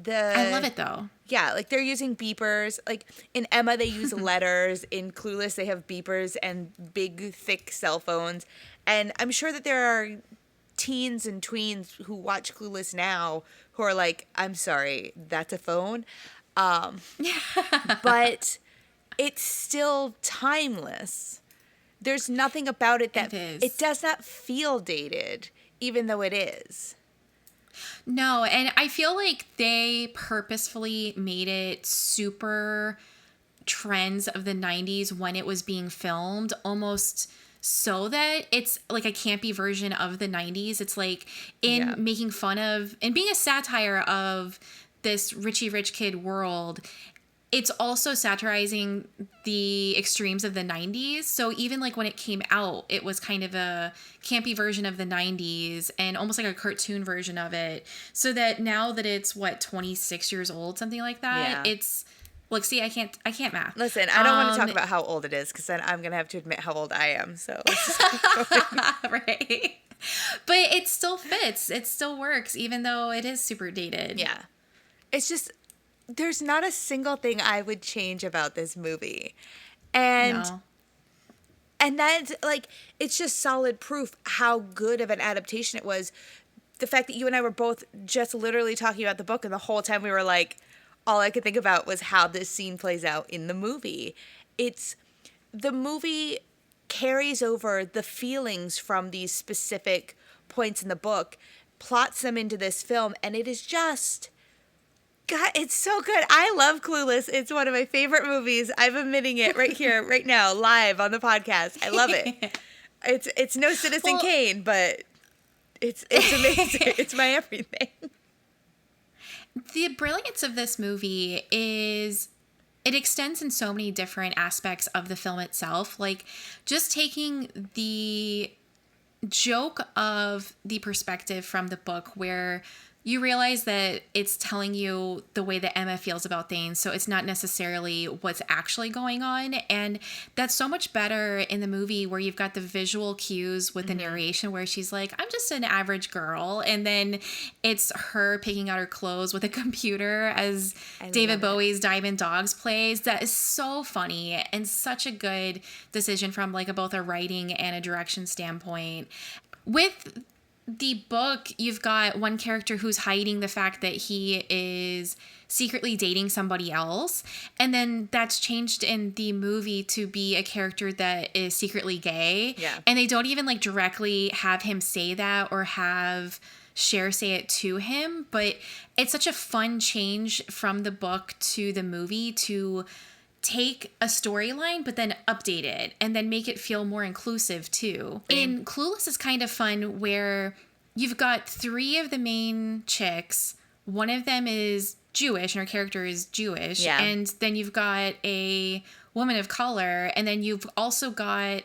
I love it, though. Yeah, like, they're using beepers. Like, in Emma, they use letters. In Clueless, they have beepers and big, thick cell phones. And I'm sure that there are teens and tweens who watch Clueless now who are like, I'm sorry, that's a phone? But it's still timeless. There's nothing about it that... It does not feel dated, even though it is. No, and I feel like they purposefully made it super trends of the 90s when it was being filmed, almost so that it's like a campy version of the 90s. It's like in making fun of and being a satire of this Richie Rich Kid world. It's also satirizing the extremes of the 90s. So even like when it came out, it was kind of a campy version of the 90s and almost like a cartoon version of it. So that now that it's 26 years old, something like that, it's look, see, I can't math. Listen, I don't want to talk about how old it is because then I'm going to have to admit how old I am. So right. But it still fits. It still works, even though it is super dated. Yeah. It's just, there's not a single thing I would change about this movie. And that's like, it's just solid proof how good of an adaptation it was. The fact that you and I were both just literally talking about the book, and the whole time we were like, all I could think about was how this scene plays out in the movie. The movie carries over the feelings from these specific points in the book, plots them into this film, and it is just, God, it's so good. I love Clueless. It's one of my favorite movies. I'm admitting it right here, right now, live on the podcast. I love it. It's no Citizen Kane, but it's amazing. It's my everything. The brilliance of this movie is it extends in so many different aspects of the film itself. Like just taking the joke of the perspective from the book where you realize that it's telling you the way that Emma feels about things. So it's not necessarily what's actually going on. And that's so much better in the movie where you've got the visual cues with the narration where she's like, I'm just an average girl. And then it's her picking out her clothes with a computer as David Bowie's Diamond Dogs plays. That is so funny and such a good decision from like both a writing and a direction standpoint. With the book, you've got one character who's hiding the fact that he is secretly dating somebody else. And then that's changed in the movie to be a character that is secretly gay. Yeah. And they don't even like directly have him say that or have Cher say it to him. But it's such a fun change from the book to the movie to take a storyline but then update it and then make it feel more inclusive too. In Clueless is kind of fun where you've got three of the main chicks. One of them is Jewish and her character is Jewish. Yeah. And then you've got a woman of color, and then you've also got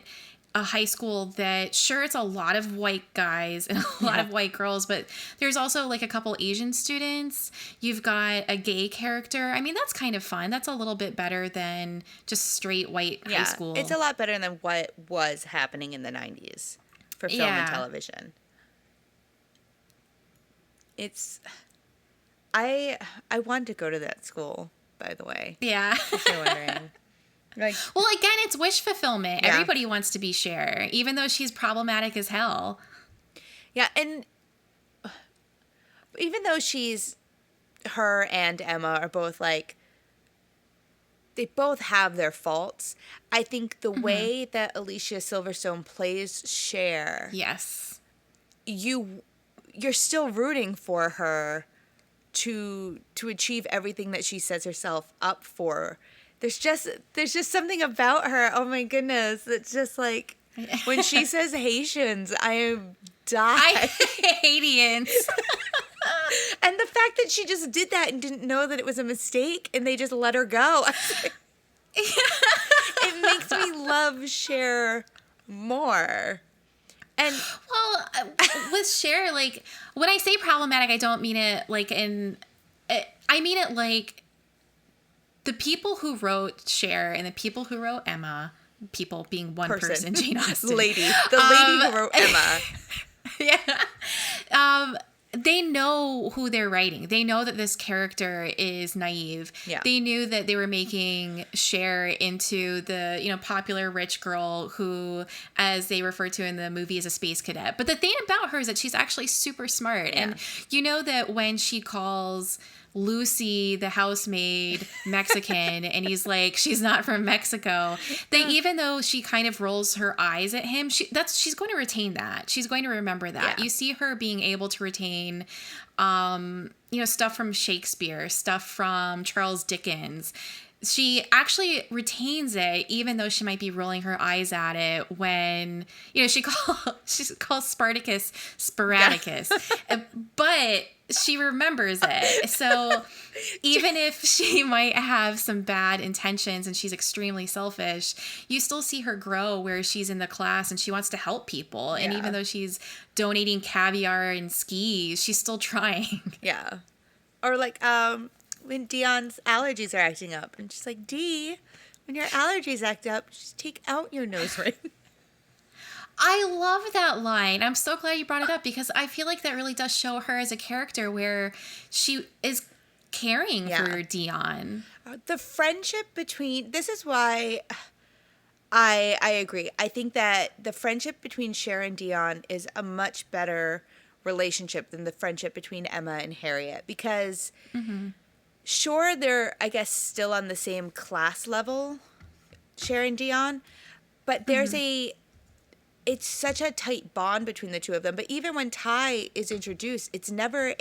a high school that, sure, it's a lot of white guys and a lot of white girls, but there's also like a couple Asian students. You've got a gay character. I mean, that's kind of fun. That's a little bit better than just straight white high school. It's a lot better than what was happening in the 90s for film and television. I wanted to go to that school, by the way. Yeah. If you're wondering. Like, well, again, it's wish fulfillment. Yeah. Everybody wants to be Cher, even though she's problematic as hell. Yeah, and even though her and Emma are both like, they both have their faults, I think the way that Alicia Silverstone plays Cher, yes, you're still rooting for her to achieve everything that she sets herself up for. There's just something about her. Oh my goodness. It's just like when she says Haitians, I die. I hate Haitians. And the fact that she just did that and didn't know that it was a mistake and they just let her go. It makes me love Cher more. And with Cher, like when I say problematic, I don't mean it like I mean it like the people who wrote Cher and the people who wrote Emma, people being one person Jane Austen. The lady who wrote Emma. Yeah. They know who they're writing. They know that this character is naive. Yeah. They knew that they were making Cher into the, popular rich girl who, as they refer to in the movie, is a space cadet. But the thing about her is that she's actually super smart. Yeah. And you know that when she calls Lucy, the housemaid, Mexican, and he's like, she's not from Mexico. That even though she kind of rolls her eyes at him, she's going to retain that. She's going to remember that. Yeah. You see her being able to retain, stuff from Shakespeare, stuff from Charles Dickens. she actually retains it, even though she might be rolling her eyes at it when, she calls Spartacus Sporadicus, but she remembers it. So even if she might have some bad intentions and she's extremely selfish, you still see her grow where she's in the class and she wants to help people. And even though she's donating caviar and skis, she's still trying. Yeah. Or like, when Dion's allergies are acting up. And she's like, Dee, when your allergies act up, just take out your nose ring. I love that line. I'm so glad you brought it up because I feel like that really does show her as a character where she is caring for Dion. The friendship between... This is why I agree. I think that the friendship between Cher and Dion is a much better relationship than the friendship between Emma and Harriet. Because... Sure, they're, I guess, still on the same class level, Cher and Dion, but there's it's such a tight bond between the two of them. But even when Ty is introduced, it never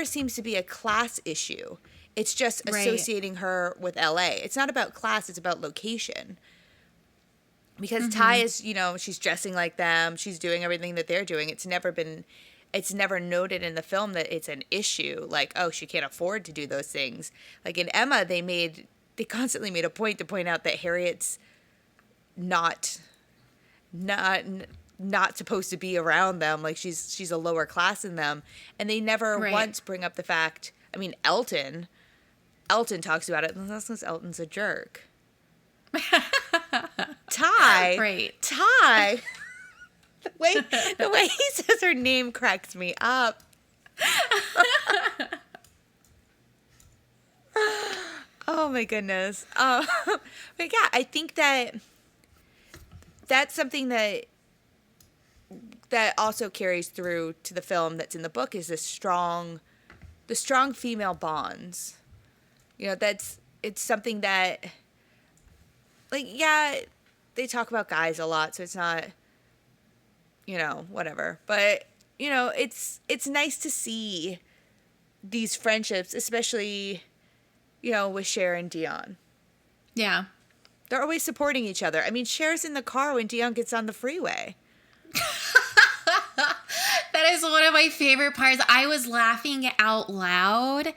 seems to be a class issue. It's just associating her with LA. It's not about class, it's about location. Because Ty is, she's dressing like them, she's doing everything that they're doing. It's never noted in the film that it's an issue, like, oh, she can't afford to do those things. Like in Emma, they constantly made a point to point out that Harriet's not supposed to be around them. Like she's a lower class than them, and they never once bring up the fact. I mean, Elton talks about it, and that's because Elton's a jerk. Ty. The way he says her name cracks me up. Oh my goodness. But yeah, I think that's something that also carries through to the film that's in the book is the strong female bonds. It's something that, like, yeah, they talk about guys a lot, so it's not, whatever. But, it's nice to see these friendships, especially, with Cher and Dion. Yeah. They're always supporting each other. I mean, Cher's in the car when Dion gets on the freeway. That is one of my favorite parts. I was laughing out loud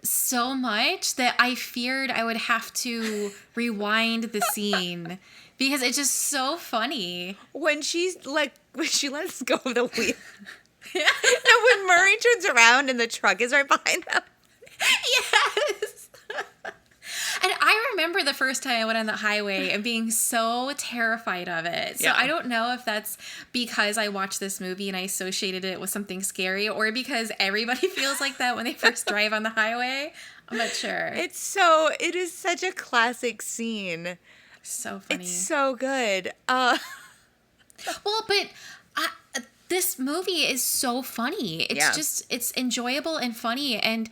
so much that I feared I would have to rewind the scene because it's just so funny. When she lets go of the wheel. No, when Murray turns around and the truck is right behind them. Yes. And I remember the first time I went on the highway and being so terrified of it. So I don't know if that's because I watched this movie and I associated it with something scary or because everybody feels like that when they first drive on the highway. I'm not sure. It is such a classic scene. So funny. It's so good. Well, but this movie is so funny. It's enjoyable and funny, and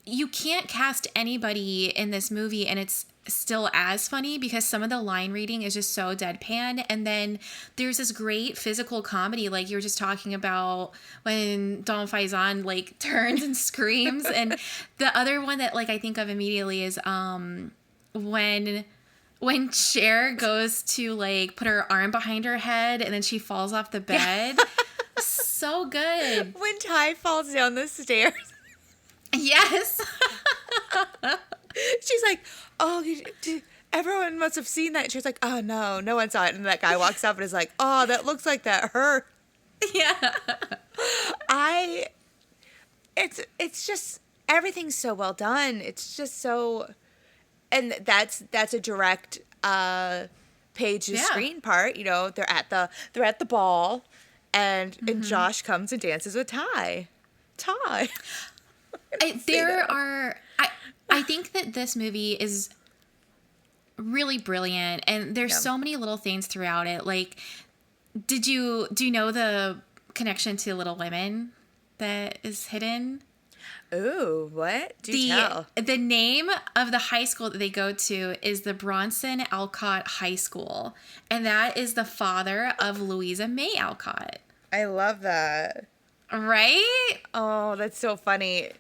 you can't cast anybody in this movie and it's still as funny because some of the line reading is just so deadpan. And then there's this great physical comedy, like you were just talking about when Don Faison like turns and screams. And the other one that like I think of immediately is when Cher goes to like put her arm behind her head and then she falls off the bed. So good. When Ty falls down the stairs. Yes. She's like, oh, everyone must have seen that. She's like, oh, no one saw it. And that guy walks up and is like, oh, that looks like that hurt. Yeah. It's just, everyth's so well done. It's just so, and that's a direct page to screen part. They're at the ball and Josh comes and dances with Ty. I think that this movie is really brilliant and there's so many little things throughout it. Like, do you know the connection to Little Women that is hidden? Ooh, what? Do tell. The name of the high school that they go to is the Bronson Alcott High School, and that is the father of Louisa May Alcott. I love that. Right? Oh, that's so funny.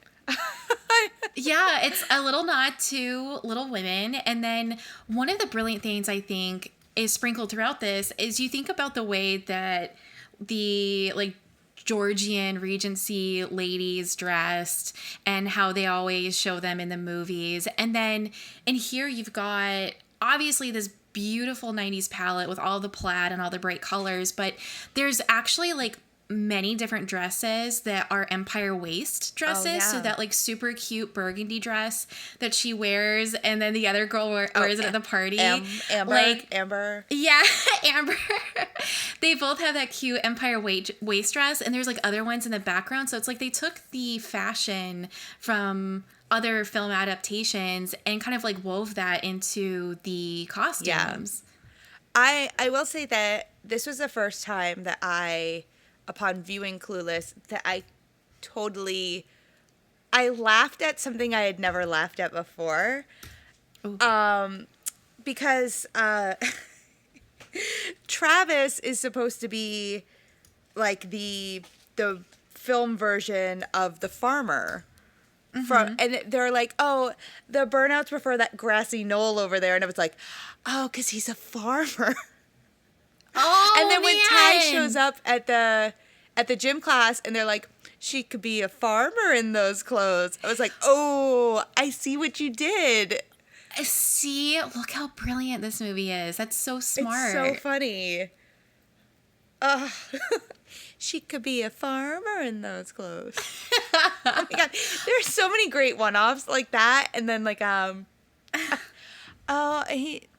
Yeah, it's a little nod to Little Women. And then one of the brilliant things I think is sprinkled throughout this is you think about the way that the like Georgian Regency ladies dressed and how they always show them in the movies. And then in here you've got obviously this beautiful 90s palette with all the plaid and all the bright colors, but there's actually like many different dresses that are empire waist dresses. Oh, yeah. So that like super cute burgundy dress that she wears, and then the other girl wears it at the party. Amber. Yeah, Amber. They both have that cute empire waist dress, and there's like other ones in the background. So it's like they took the fashion from other film adaptations and kind of like wove that into the costumes. Yeah. I will say that this was the first time that upon viewing Clueless, that I laughed at something I had never laughed at before. Ooh. Because Travis is supposed to be like the film version of the farmer. And they're like, oh, the burnouts prefer that grassy knoll over there. And it was like, oh, because he's a farmer. Oh, and then when man. Ty shows up at the gym class and they're like, she could be a farmer in those clothes. I was like, oh, I see what you did. See, look how brilliant this movie is. That's so smart. It's so funny. She could be a farmer in those clothes. Oh my God. There's so many great one-offs like that. And then like,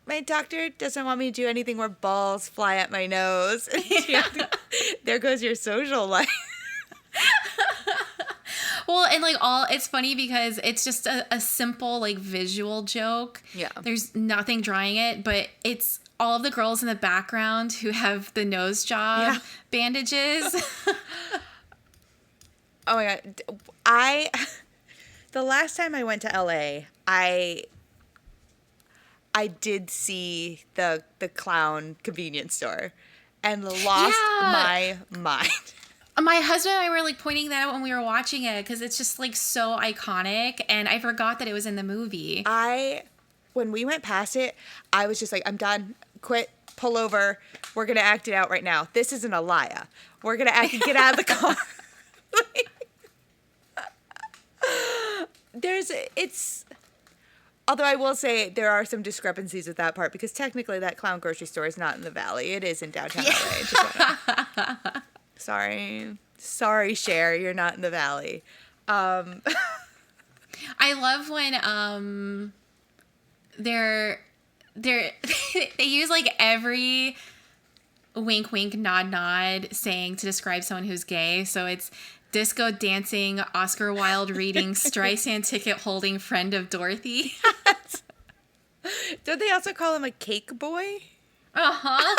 my doctor doesn't want me to do anything where balls fly at my nose. There goes your social life. Well, and like it's funny because it's just a simple like visual joke. Yeah. There's nothing drawing it, but it's all of the girls in the background who have the nose job bandages. Oh my God. The last time I went to LA, I did see the clown convenience store and lost my mind. My husband and I were like pointing that out when we were watching it because it's just like so iconic, and I forgot that it was in the movie. When we went past it, I was just like, I'm done. Quit. Pull over. We're going to act it out right now. This isn't a lie. We're going to get out of the car. Although I will say there are some discrepancies with that part because technically that clown grocery store is not in the Valley. It is in downtown LA. Sorry, Cher, you're not in the Valley. I love when they use like every wink wink nod nod saying to describe someone who's gay. So it's disco dancing, Oscar Wilde reading, Streisand ticket holding friend of Dorothy. Don't they also call him a cake boy? Uh-huh.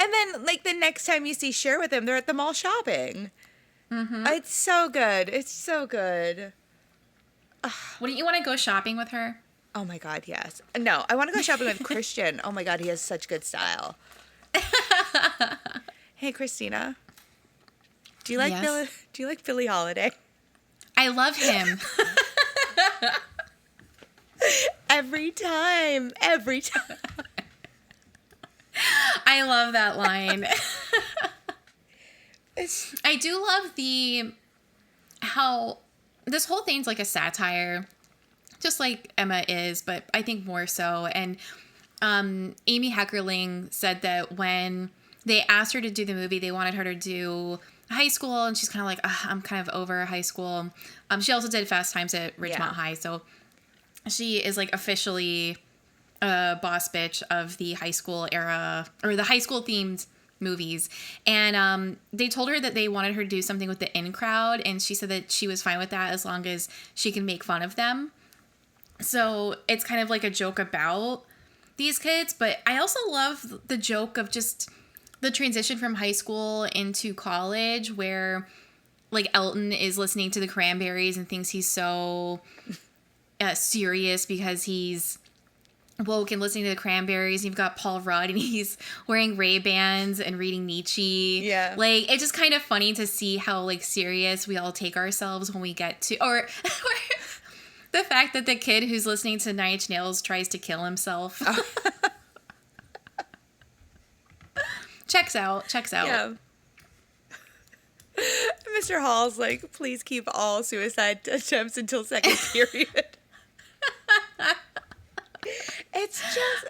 And then, like, the next time you see Cher with him, they're at the mall shopping. Mm-hmm. It's so good. It's so good. Wouldn't you want to go shopping with her? Oh, my God, yes. No, I want to go shopping with Christian. Oh, my God, he has such good style. Hey, Christina. Do you like Billie Holiday? I love him. Every time. I love that line. I do love how this whole thing's like a satire, just like Emma is, but I think more so. And Amy Heckerling said that when they asked her to do the movie, they wanted her to do high school, and she's kind of like, I'm kind of over high school. She also did Fast Times at Ridgemont High, so she is like officially a boss bitch of the high school era, or the high school themed movies. And they told her that they wanted her to do something with the in crowd, and she said that she was fine with that as long as she can make fun of them. So it's kind of like a joke about these kids, but I also love the joke of just the transition from high school into college, where like Elton is listening to the Cranberries and thinks he's so serious because he's woke and listening to the Cranberries. You've got Paul Rudd, and he's wearing Ray-Bans and reading Nietzsche. Yeah. Like, it's just kind of funny to see how, like, serious we all take ourselves when we get to... Or the fact that the kid who's listening to Nine Inch Nails tries to kill himself. Checks out. Yeah. Mr. Hall's like, please keep all suicide attempts until second period. It's just,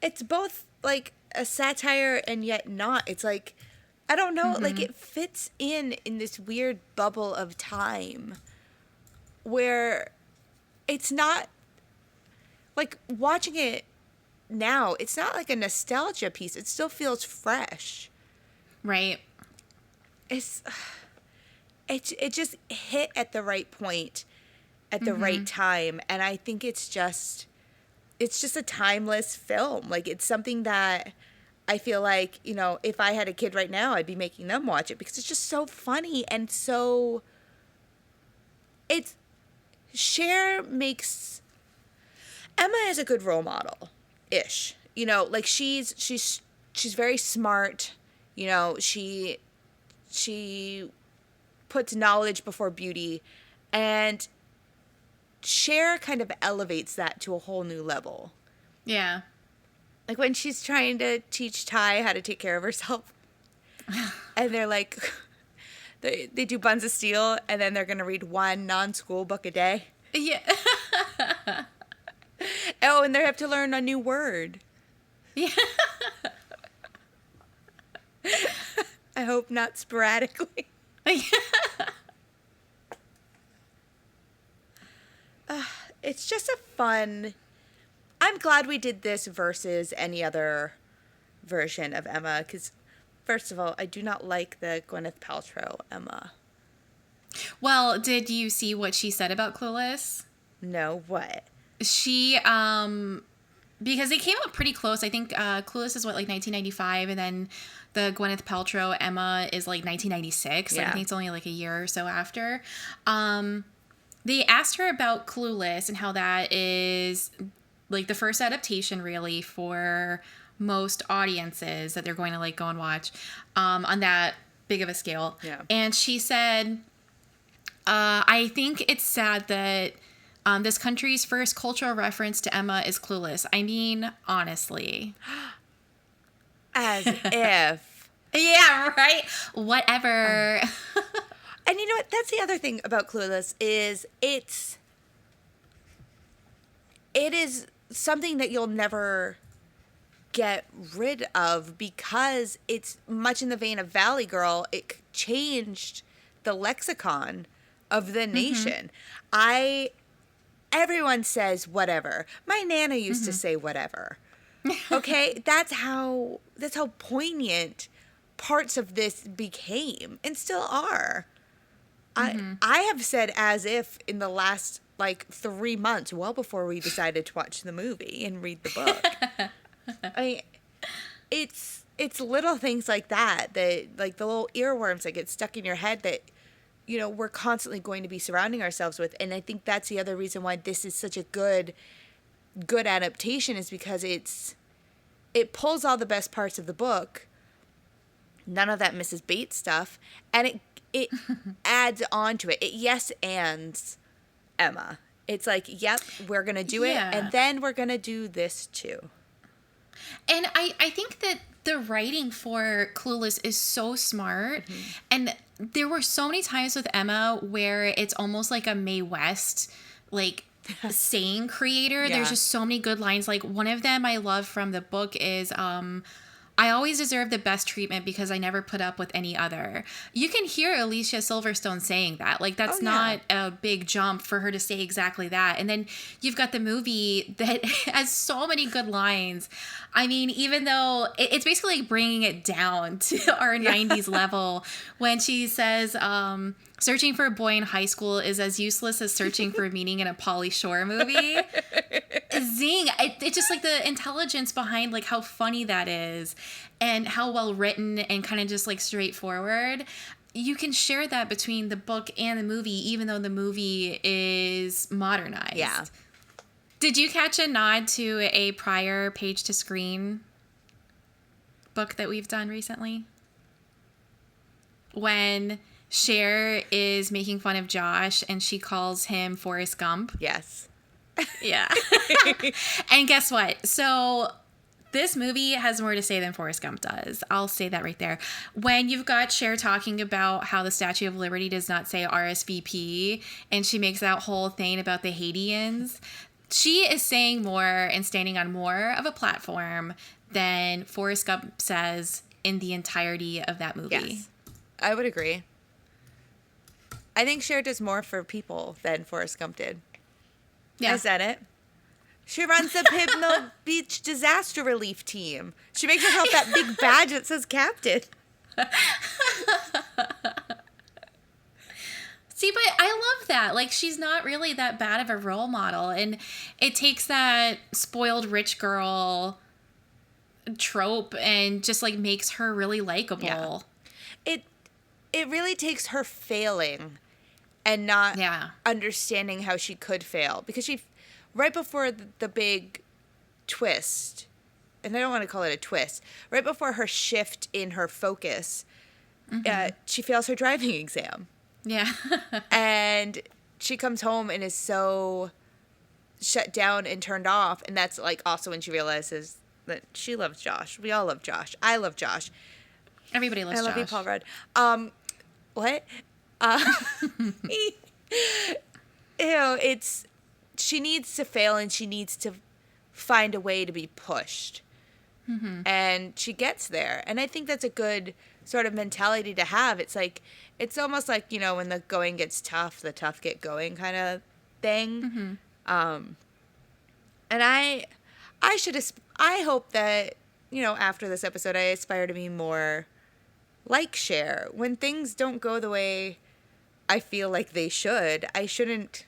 it's both like a satire and yet not. It's like, I don't know, like it fits in this weird bubble of time where it's not, like watching it now, it's not like a nostalgia piece. It still feels fresh. Right. It just hit at the right point at the right time, and I think it's just a timeless film. Like, it's something that I feel like, you know, if I had a kid right now, I'd be making them watch it because it's just so funny and so Cher makes Emma is a good role model ish. You know, like she's very smart, you know, she puts knowledge before beauty, and Cher kind of elevates that to a whole new level. Yeah. Like when she's trying to teach Ty how to take care of herself, and they're like, they do Buns of Steel, and then they're going to read one non-school book a day. Yeah. Oh, and they have to learn a new word. Yeah. I hope not sporadically. It's just a fun... I'm glad we did this versus any other version of Emma, because, first of all, I do not like the Gwyneth Paltrow Emma. Well, did you see what she said about Clueless? No, what? She, because they came up pretty close. I think Clueless is, what, like 1995, and then the Gwyneth Paltrow Emma is like 1996. Yeah. Like, I think it's only like a year or so after. They asked her about Clueless and how that is like the first adaptation really for most audiences that they're going to like go and watch on that big of a scale. Yeah. And she said, I think it's sad that this country's first cultural reference to Emma is Clueless. I mean, honestly. As if. Yeah, right? Whatever. And you know what? That's the other thing about Clueless is it is something that you'll never get rid of because it's much in the vein of Valley Girl. It changed the lexicon of the nation. Everyone says whatever. My Nana used to say whatever. Okay? That's how poignant parts of this became and still are. I have said as if in the last like 3 months, well before we decided to watch the movie and read the book. I mean, it's little things like that like the little earworms that get stuck in your head that, you know, we're constantly going to be surrounding ourselves with. And I think that's the other reason why this is such a good adaptation is because it pulls all the best parts of the book, none of that Mrs. Bates stuff, and it adds on to it. It yes ands Emma. It's like, yep, we're going to do it, and then we're going to do this too. And I think that the writing for Clueless is so smart. And there were so many times with Emma where it's almost like a Mae West, like, saying creator. Yeah. There's just so many good lines. Like, one of them I love from the book is, I always deserve the best treatment because I never put up with any other. You can hear Alicia Silverstone saying that. Like, that's not a big jump for her to say exactly that. And then you've got the movie that has so many good lines. I mean, even though it's basically like bringing it down to our 90s level when she says, searching for a boy in high school is as useless as searching for meaning in a Pauly Shore movie. Zing. It's just like the intelligence behind like how funny that is and how well written and kind of just like straightforward. you can share that between the book and the movie, even though the movie is modernized. Yeah. Did you catch a nod to a prior page to screen book that we've done recently? When Cher is making fun of Josh and she calls him Forrest Gump. Yes. Yeah. And guess what? So this movie has more to say than Forrest Gump does. I'll say that right there. When you've got Cher talking about how the Statue of Liberty does not say RSVP, and she makes that whole thing about the Haitians, she is saying more and standing on more of a platform than Forrest Gump says in the entirety of that movie. Yes. I would agree. I think Cher does more for people than Forrest Gump did. Yeah. I said it. She runs the Pibno Beach Disaster Relief Team. She makes herself that big badge that says captain. See, but I love that. Like, she's not really that bad of a role model. And it takes that spoiled rich girl trope and just, like, makes her really likable. Yeah. It really takes her failing and not understanding how she could fail. Because she, right before the big twist, and I don't want to call it a twist, right before her shift in her focus, she fails her driving exam. Yeah. And she comes home and is so shut down and turned off. And that's, like, also when she realizes that she loves Josh. We all love Josh. I love Josh. Everybody loves Josh. I love you, Paul Rudd. What? She needs to fail and she needs to find a way to be pushed. Mm-hmm. And she gets there. And I think that's a good sort of mentality to have. It's like, it's almost like, you know, when the going gets tough, the tough get going kind of thing. Mm-hmm. And I hope that, you know, after this episode, I aspire to be more like Cher. When things don't go the way I feel like they should, I shouldn't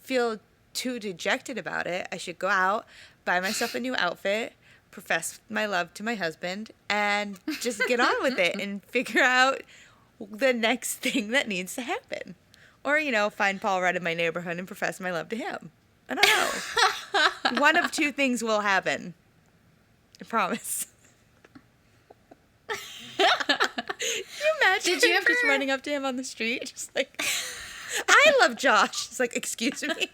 feel too dejected about it. I should go out, buy myself a new outfit, profess my love to my husband, and just get on with it and figure out the next thing that needs to happen. Or, you know, find Paul Rudd in my neighborhood and profess my love to him. I don't know. One of two things will happen. I promise. Can you imagine just running up to him on the street? Just like, I love Josh. It's like, excuse me.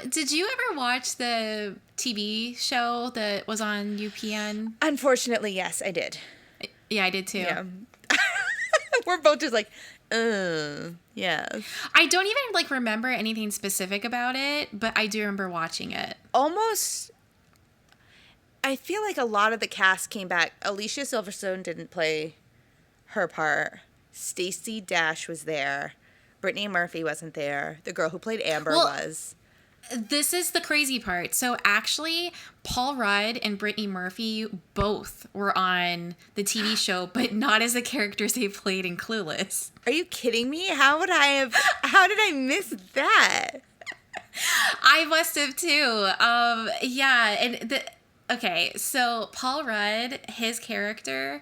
Did you ever watch the TV show that was on UPN? Unfortunately, yes, I did. Yeah, I did too. Yeah. We're both just like, yeah. I don't even like remember anything specific about it, but I do remember watching it. Almost, I feel like a lot of the cast came back. Alicia Silverstone didn't play her part. Stacey Dash was there. Brittany Murphy wasn't there. The girl who played Amber was. This is the crazy part. So actually, Paul Rudd and Brittany Murphy both were on the TV show, but not as the characters they played in Clueless. Are you kidding me? How did I miss that? I must have too. Yeah, and okay, so Paul Rudd, his character,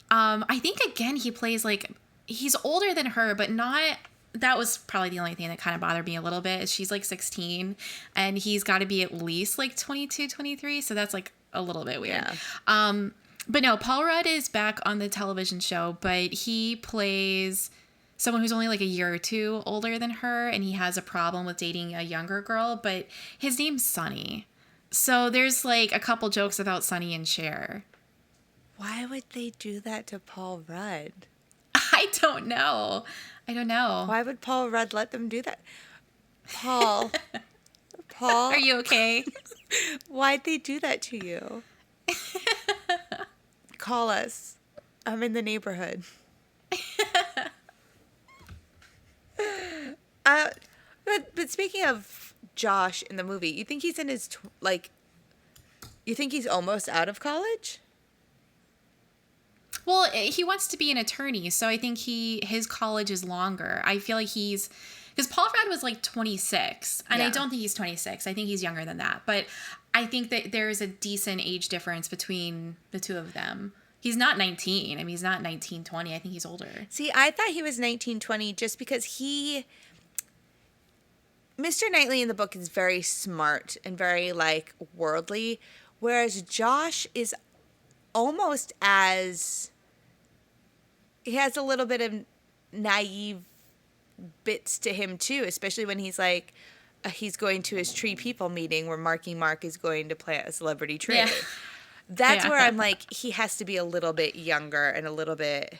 I think again he plays like, he's older than her, but not. That was probably the only thing that kind of bothered me a little bit. Is she's like 16 and he's got to be at least like 22, 23. So that's like a little bit weird. Yeah. But no, Paul Rudd is back on the television show, but he plays someone who's only like a year or two older than her. And he has a problem with dating a younger girl, but his name's Sunny. So there's like a couple jokes about Sunny and Cher. Why would they do that to Paul Rudd? I don't know. Why would Paul Rudd let them do that? Paul. Are you okay? Why'd they do that to you? Call us. I'm in the neighborhood. But speaking of Josh in the movie, you think he's in his, you think he's almost out of college? Well, he wants to be an attorney, so I think his college is longer. I feel like because Paul Rudd was like 26, and I don't think he's 26. I think he's younger than that. But I think that there is a decent age difference between the two of them. He's not 19. I mean, he's not 19, 20. I think he's older. See, I thought he was 19, 20 just because Mr. Knightley in the book is very smart and very, like, worldly, whereas Josh is almost as... He has a little bit of naive bits to him, too, especially when he's, like, he's going to his Tree People meeting where Marky Mark is going to plant a celebrity tree. Yeah. That's where I'm like, he has to be a little bit younger and a little bit...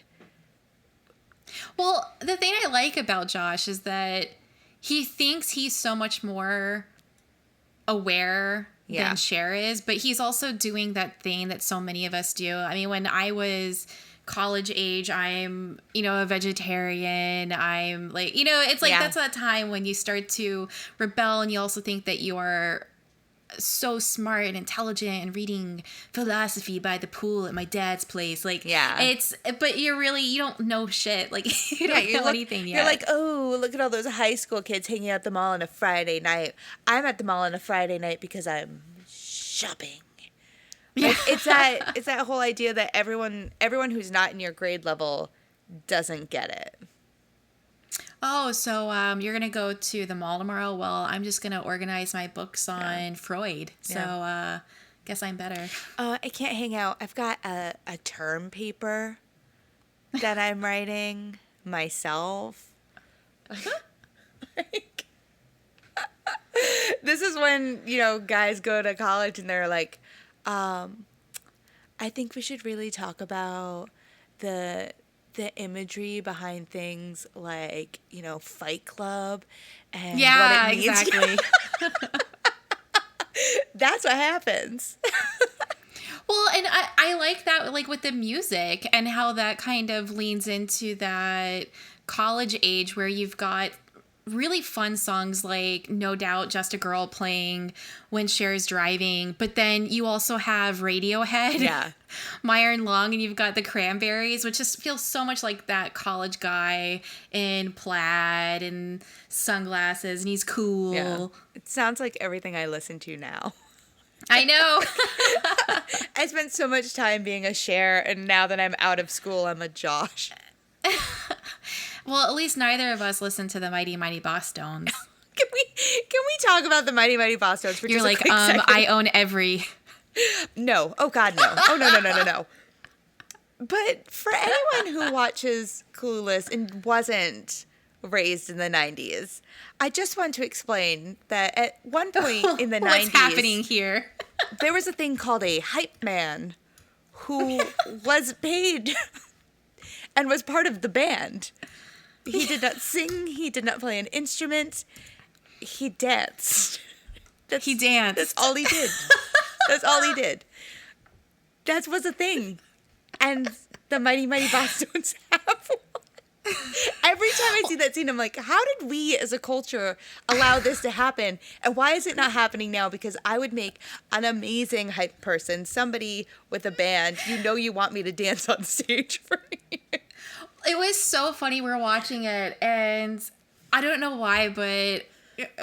Well, the thing I like about Josh is that he thinks he's so much more aware than Cher is, but he's also doing that thing that so many of us do. I mean, when I was college age, I'm, a vegetarian. I'm like, it's like that's that time when you start to rebel and you also think that you are so smart and intelligent and reading philosophy by the pool at my dad's place. Like, but you don't know shit. Like, you don't know anything yet. You're like, oh, look at all those high school kids hanging out at the mall on a Friday night. I'm at the mall on a Friday night because I'm shopping. Yeah. Like, it's that whole idea that everyone who's not in your grade level doesn't get it. Oh, so you're going to go to the mall tomorrow? Well, I'm just going to organize my books on Freud. So guess I'm better. I can't hang out. I've got a term paper that I'm writing myself. This is when, guys go to college and they're like, I think we should really talk about the imagery behind things like, Fight Club and what it means. Exactly. That's what happens. Well, and I like that, like with the music and how that kind of leans into that college age where you've got really fun songs like No Doubt, Just a Girl playing when Cher's driving, but then you also have Radiohead, Meyer and Long, and you've got the Cranberries, which just feels so much like that college guy in plaid and sunglasses, and he's cool. Yeah. It sounds like everything I listen to now. I know. I spent so much time being a Cher, and now that I'm out of school, I'm a Josh. Well, at least neither of us listen to the Mighty Mighty Bosstones. Can we talk about the Mighty Mighty Bosstones for just a quick second? I own every. No. Oh, God, no. Oh, no. But for anyone who watches Clueless and wasn't raised in the 90s, I just want to explain that at one point in the 90s... What's happening here? There was a thing called a hype man who was paid and was part of the band. He did not sing. He did not play an instrument. He danced. He danced. That's all he did. That was a thing. And the Mighty Mighty Bosstones have one. Every time I see that scene, I'm like, how did we as a culture allow this to happen? And why is it not happening now? Because I would make an amazing hype person, somebody with a band. You want me to dance on stage for you. It was so funny. We were watching it, and I don't know why, but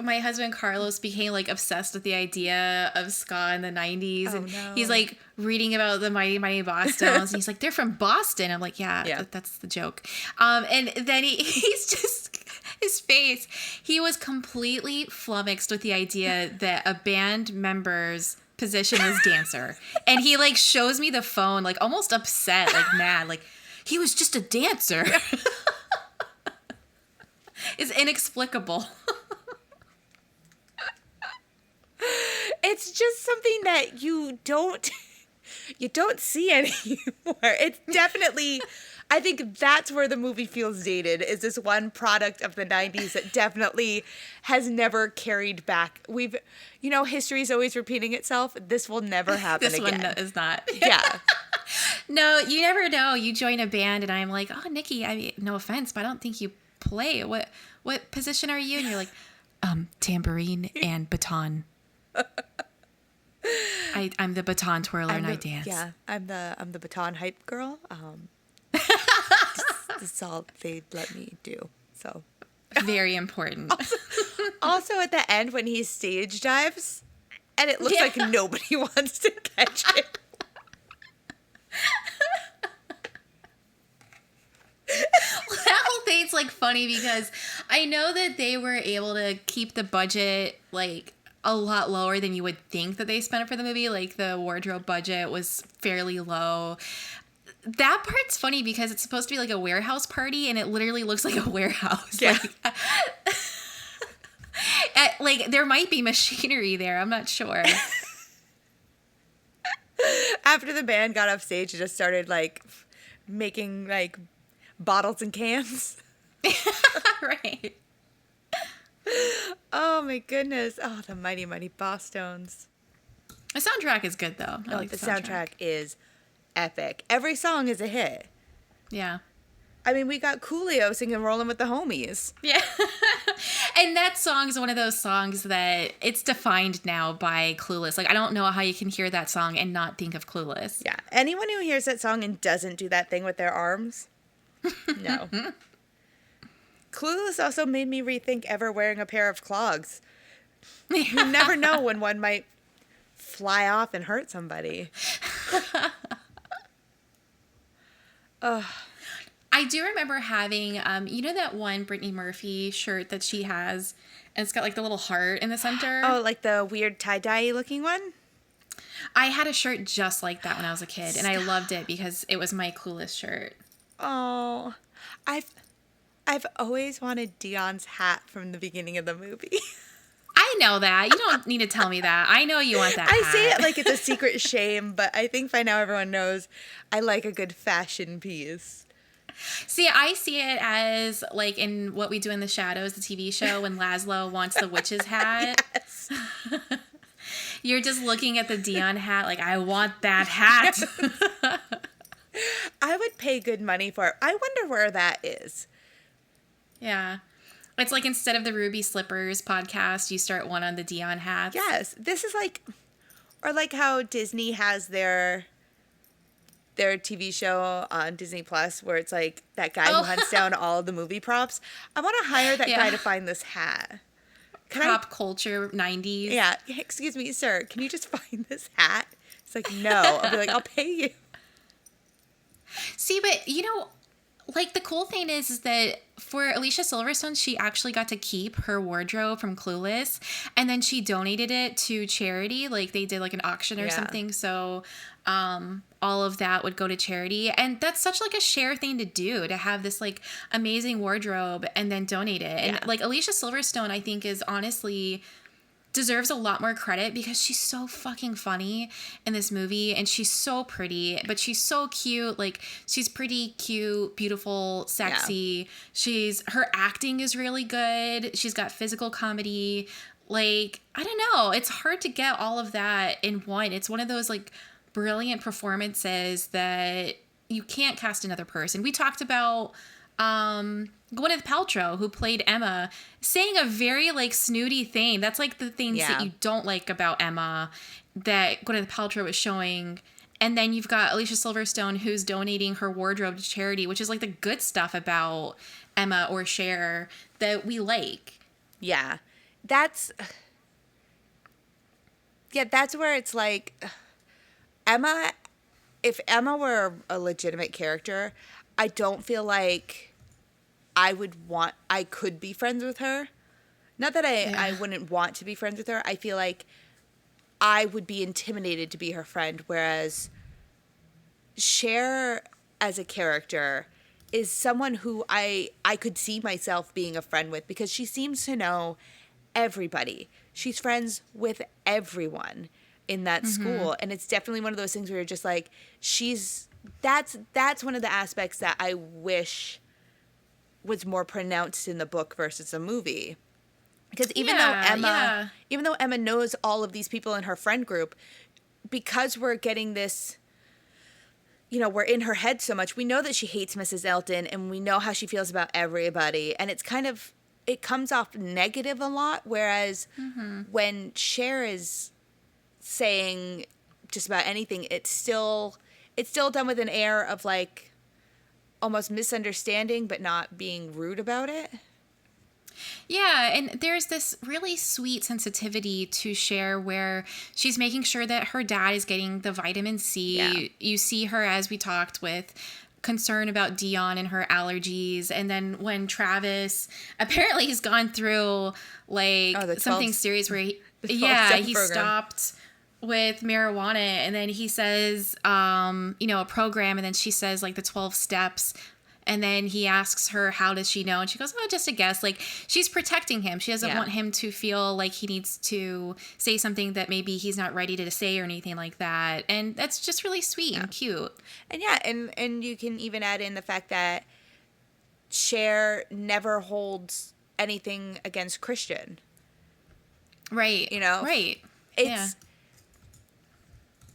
my husband Carlos became like obsessed with the idea of ska in the 90s. Oh, and no. He's like reading about the Mighty Mighty Bosstones, and he's like, they're from Boston. I'm like, yeah. That's the joke. And then he's just, his face, he was completely flummoxed with the idea that a band member's position was dancer. And he like shows me the phone, like almost upset, like mad, like, he was just a dancer. It's inexplicable. It's just something that you don't see anymore. It's definitely, I think that's where the movie feels dated, is this one product of the 90s that definitely has never carried back. History is always repeating itself. This will never happen again. This one is not. Yeah. No, you never know. You join a band and I'm like, oh, Nikki, I mean, no offense, but I don't think you play. What position are you? And you're like, tambourine and baton. I'm the baton twirler and I dance. Yeah, I'm the baton hype girl. That's all they let me do. So very important. Also at the end when he stage dives, and it looks like nobody wants to catch it. it's like funny because I know that they were able to keep the budget like a lot lower than you would think that they spent for the movie. Like the wardrobe budget was fairly low. That part's funny because it's supposed to be like a warehouse party and it literally looks like a warehouse. Yeah. Like there might be machinery there. I'm not sure. After the band got off stage, it just started like making like bottles and cans. Right. Oh my goodness. Oh, the mighty, mighty Bosstones. The soundtrack is good though. I like the soundtrack is epic. Every song is a hit. Yeah. I mean, we got Coolio singing Rolling with the Homies. Yeah. And that song is one of those songs that it's defined now by Clueless. Like, I don't know how you can hear that song and not think of Clueless. Yeah. Anyone who hears that song and doesn't do that thing with their arms, no. Clueless also made me rethink ever wearing a pair of clogs. You never know when one might fly off and hurt somebody. Ugh. I do remember having, you know that one Brittany Murphy shirt that she has, and it's got like the little heart in the center? Oh, like the weird tie-dye looking one? I had a shirt just like that when I was a kid, and I loved it because it was my Clueless shirt. Oh, I've always wanted Dion's hat from the beginning of the movie. I know that. You don't need to tell me that. I know you want that I hat. say it like it's a secret shame, but I think by now everyone knows I like a good fashion piece. See, I see it as like in What We Do in the Shadows, the TV show, when Laszlo wants the witch's hat. Yes. You're just looking at the Dion hat like, I want that hat. I would pay good money for it. I wonder where that is. Yeah. It's like instead of the Ruby Slippers podcast, you start one on the Dion hats. Yes. This is like, or like how Disney has their TV show on Disney Plus where it's like that guy who hunts down all the movie props. I want to hire that guy to find this hat. Pop culture 90s. Yeah. Excuse me, sir. Can you just find this hat? It's like, no. I'll be like, I'll pay you. See, but you know, like the cool thing is that for Alicia Silverstone, she actually got to keep her wardrobe from Clueless, and then she donated it to charity. Like they did like an auction or something. So all of that would go to charity, and that's such like a Cher thing to do, to have this like amazing wardrobe and then donate it. And like Alicia Silverstone, I think is honestly deserves a lot more credit because she's so fucking funny in this movie, and she's so pretty, but she's so cute. Like she's pretty cute, beautiful, sexy. Her acting is really good. She's got physical comedy. Like, I don't know, it's hard to get all of that in one. It's one of those like brilliant performances that you can't cast another person. We talked about Gwyneth Paltrow, who played Emma, saying a very like snooty thing. That's like the things that you don't like about Emma that Gwyneth Paltrow is showing. And then you've got Alicia Silverstone, who's donating her wardrobe to charity, which is like the good stuff about Emma or Cher that we like. Yeah. That's where it's like Emma, if Emma were a legitimate character, I don't feel like I could be friends with her. Not that I wouldn't want to be friends with her. I feel like I would be intimidated to be her friend, whereas Cher as a character is someone who I could see myself being a friend with because she seems to know everybody. She's friends with everyone in that school, and it's definitely one of those things where you're just like, that's one of the aspects that I wish was more pronounced in the book versus the movie. Because even though Emma knows all of these people in her friend group, because we're getting this, we're in her head so much, we know that she hates Mrs. Elton, and we know how she feels about everybody, and it's kind of, it comes off negative a lot, whereas when Cher is saying just about anything, it's still done with an air of like almost misunderstanding but not being rude about it. Yeah, and there's this really sweet sensitivity to Cher where she's making sure that her dad is getting the vitamin C. Yeah. You see her, as we talked, with concern about Dion and her allergies. And then when Travis, apparently he's gone through like something serious where he stopped with marijuana, and then he says, a program, and then she says like the 12 steps. And then he asks her, how does she know? And she goes, oh, just a guess. Like, she's protecting him. She doesn't want him to feel like he needs to say something that maybe he's not ready to say or anything like that. And that's just really sweet and cute. And and you can even add in the fact that Cher never holds anything against Christian. Right. Right.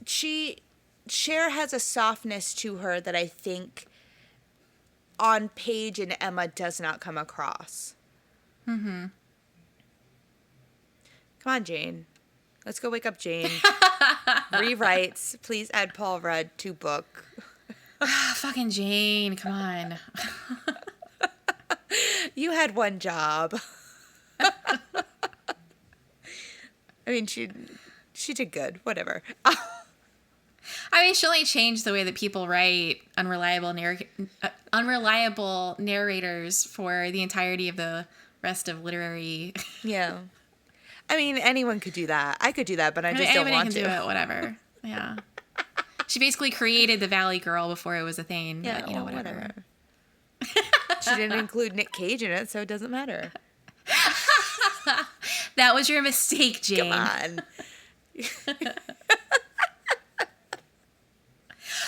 Cher has a softness to her that I think on Paige and Emma does not come across. Mm-hmm. Come on, Jane. Let's go wake up Jane. Rewrites. Please add Paul Rudd to book. Fucking Jane. Come on. You had one job. I mean, she did good. Whatever. I mean, she'll only change the way that people write unreliable narrators for the entirety of the rest of literary. Yeah. I mean, anyone could do that. I could do that, but I just don't want to. Anybody can do it, whatever. Yeah. She basically created the Valley Girl before it was a thing. Yeah, but, whatever. She didn't include Nick Cage in it, so it doesn't matter. That was your mistake, Jane. Come on.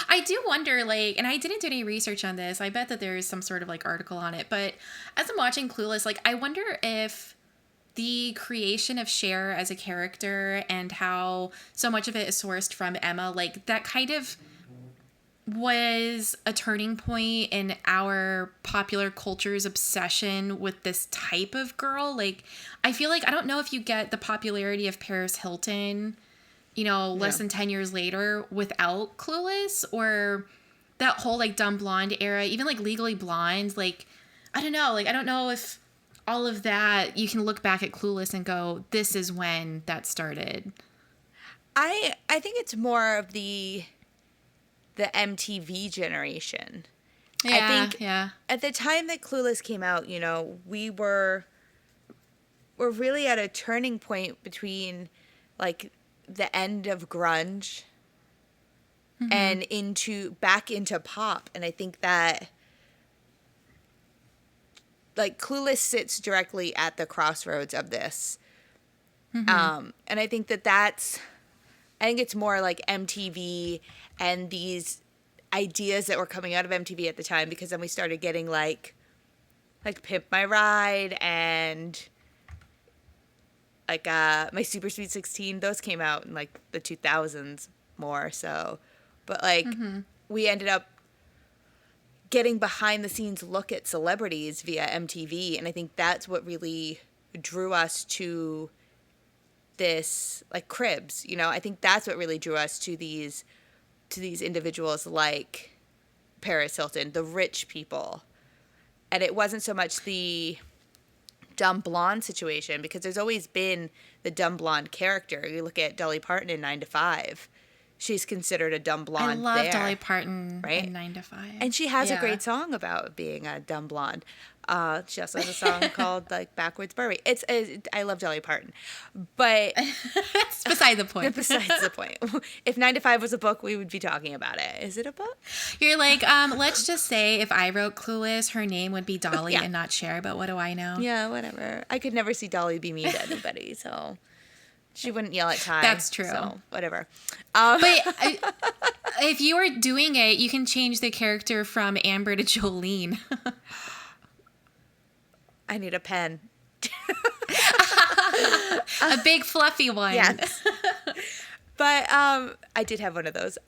I do wonder, like, and I didn't do any research on this. I bet that there is some sort of, like, article on it. But as I'm watching Clueless, like, I wonder if the creation of Cher as a character and how so much of it is sourced from Emma, like, that kind of was a turning point in our popular culture's obsession with this type of girl. Like, I feel like, I don't know if you get the popularity of Paris Hilton, less than 10 years later without Clueless, or that whole, like, dumb blonde era, even, like, Legally Blonde. Like, I don't know. Like, I don't know if all of that, you can look back at Clueless and go, this is when that started. I think it's more of the MTV generation. Yeah, I think yeah. At the time that Clueless came out, we're really at a turning point between, like, the end of grunge and back into pop. And I think that, like, Clueless sits directly at the crossroads of this. And I think I think it's more like MTV and these ideas that were coming out of MTV at the time, because then we started getting like Pimp My Ride and like My Super Sweet 16. Those came out in like the 2000s more so. But like we ended up getting behind the scenes look at celebrities via MTV, and I think that's what really drew us to this, like, Cribs, I think that's what really drew us to these individuals like Paris Hilton, the rich people. And it wasn't so much the dumb blonde situation, because there's always been the dumb blonde character. You look at Dolly Parton in 9 to 5. She's considered a dumb blonde. I love Dolly Parton in 9 to 5. And she has a great song about being a dumb blonde. She also has a song called, like, Backwards Barbie. I love Dolly Parton. But it's beside the point. Besides the point. If 9 to 5 was a book, we would be talking about it. Is it a book? You're like, let's just say if I wrote Clueless, her name would be Dolly and not Cher, but what do I know? Yeah, whatever. I could never see Dolly be mean to anybody, so she wouldn't yell at Ty. That's true. So, whatever. But if you were doing it, you can change the character from Amber to Jolene. I need a pen. A big fluffy one. Yes. But I did have one of those.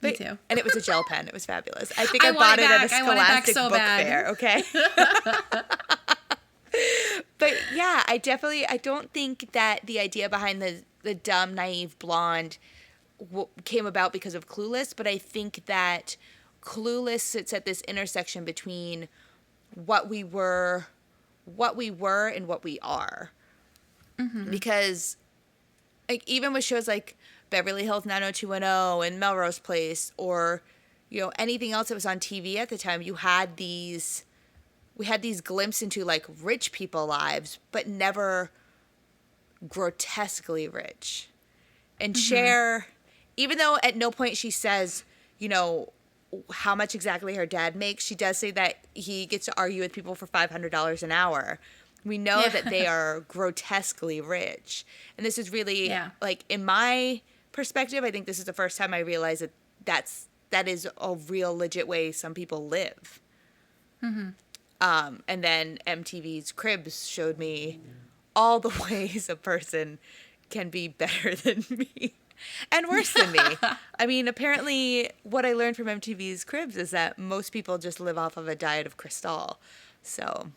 Me too. And it was a gel pen. It was fabulous. I think I bought it at a Scholastic book fair. Okay. But yeah, I don't think that the idea behind the dumb, naive blonde came about because of Clueless, but I think that Clueless sits at this intersection between what we were and what we are. Because, like, even with shows like Beverly Hills 90210 and Melrose Place, or, anything else that was on TV at the time, we had these glimpses into like rich people lives, but never grotesquely rich. And Cher, even though at no point she says, how much exactly her dad makes, she does say that he gets to argue with people for $500 an hour. We know that they are grotesquely rich. And this is really, like, in my perspective, I think this is the first time I realized that is a real legit way some people live. And then MTV's Cribs showed me all the ways a person can be better than me and worse than me. I mean, apparently what I learned from MTV's Cribs is that most people just live off of a diet of Cristal. So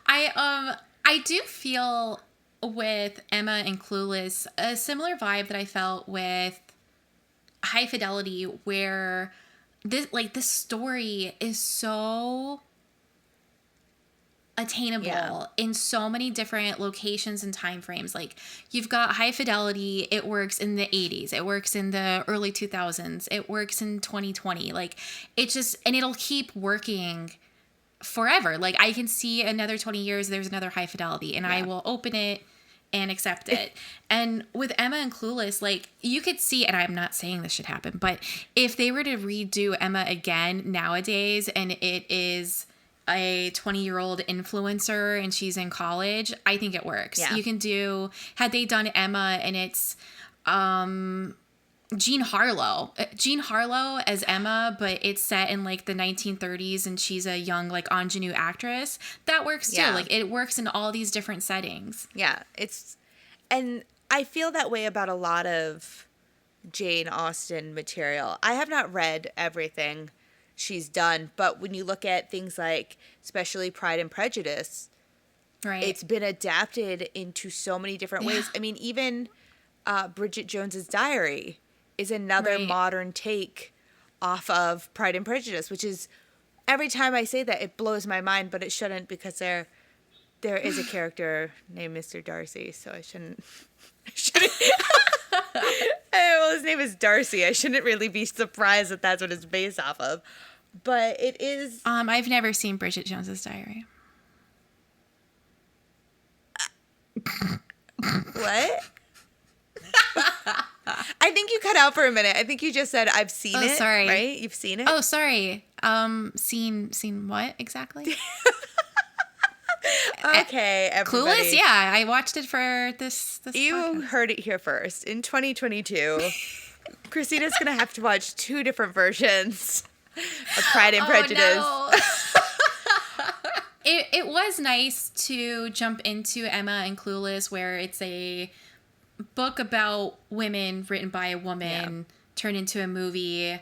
I do feel with Emma and Clueless a similar vibe that I felt with High Fidelity, where this story is so attainable in so many different locations and time frames. Like, you've got High Fidelity, it works in the 80s, it works in the early 2000s, it works in 2020. Like, it just, and it'll keep working forever. Like, I can see another 20 years there's another High Fidelity, and I will open it and accept it. And with Emma and Clueless, like, you could see, and I'm not saying this should happen, but if they were to redo Emma again nowadays, and it is a 20-year-old influencer and she's in college, I think it works. You can do, had they done Emma and it's Jean Harlow as Emma, but it's set in like the 1930s and she's a young like ingenue actress, that works too. Like, it works in all these different settings. And I feel that way about a lot of Jane Austen material. I have not read everything she's done, but when you look at things like especially Pride and Prejudice, it's been adapted into so many different ways. I mean, even Bridget Jones's Diary is another modern take off of Pride and Prejudice, which is, every time I say that, it blows my mind, but it shouldn't, because there is a character named Mr. Darcy, so I shouldn't well, his name is Darcy. I shouldn't really be surprised that that's what it's based off of. But it is... I've never seen Bridget Jones's Diary. What? I think you cut out for a minute. I think you just said, I've seen it. Sorry. Right? You've seen it? Oh, sorry. Seen what exactly? Okay, everybody. Clueless? Yeah, I watched it for this You podcast. heard it here first. In 2022, Christina's going to have to watch 2 different versions of Pride and Prejudice. No. It was nice to jump into Emma and Clueless, where it's a book about women written by a woman turned into a movie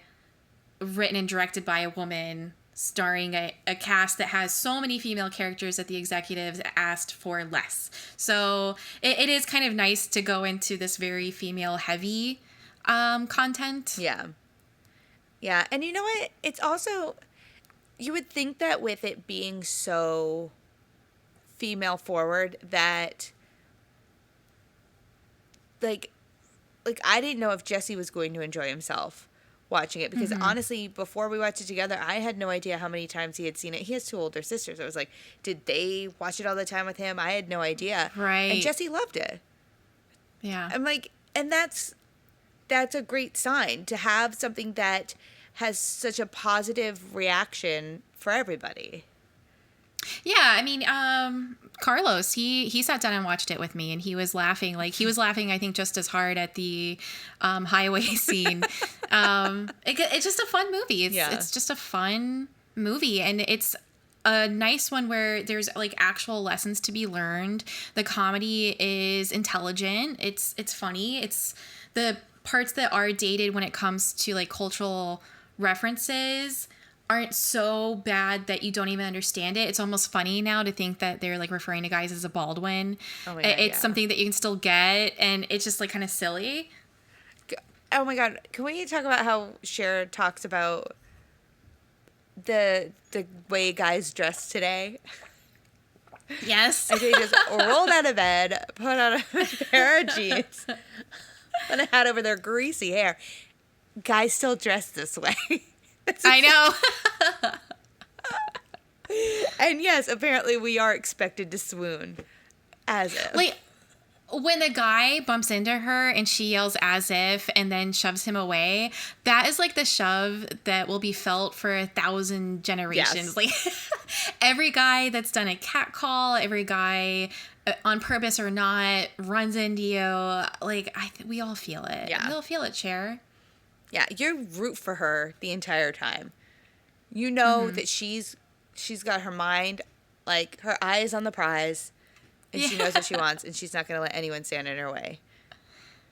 written and directed by a woman, starring a cast that has so many female characters that the executives asked for less. So it is kind of nice to go into this very female heavy content. Yeah, and you know what? It's also, you would think that with it being so female forward that, like I didn't know if Jesse was going to enjoy himself watching it, because honestly, before we watched it together, I had no idea how many times he had seen it. He has 2 older sisters. I was like, did they watch it all the time with him? I had no idea. Right. And Jesse loved it. Yeah. I'm like, and that's a great sign to have something that has such a positive reaction for everybody. Yeah, I mean, Carlos, he sat down and watched it with me, and he was laughing. Like, he was laughing, I think, just as hard at the highway scene. It's just a fun movie. It's just a fun movie, and it's a nice one where there's like actual lessons to be learned. The comedy is intelligent. It's funny. It's the parts that are dated when it comes to like cultural references aren't so bad that you don't even understand it. It's almost funny now to think that they're like referring to guys as a Baldwin. Oh my God, it's something that you can still get, and it's just like kind of silly. Oh my God, can we talk about how Cher talks about the way guys dress today? Yes. Like, they just rolled out of bed, put on a pair of jeans, and a hat over their greasy hair. guys still dress this way. I know. And yes, apparently we are expected to swoon. As if. Like, when the guy bumps into her and she yells as if and then shoves him away, that is like the shove that will be felt for 1,000 generations. Yes. Like, every guy that's done a cat call, every guy on purpose or not runs into you. Like, we all feel it. Yeah. We all feel it, Cher. Yeah, you root for her the entire time. You know that she's got her mind, like, her eye is on the prize, and she knows what she wants, and she's not going to let anyone stand in her way.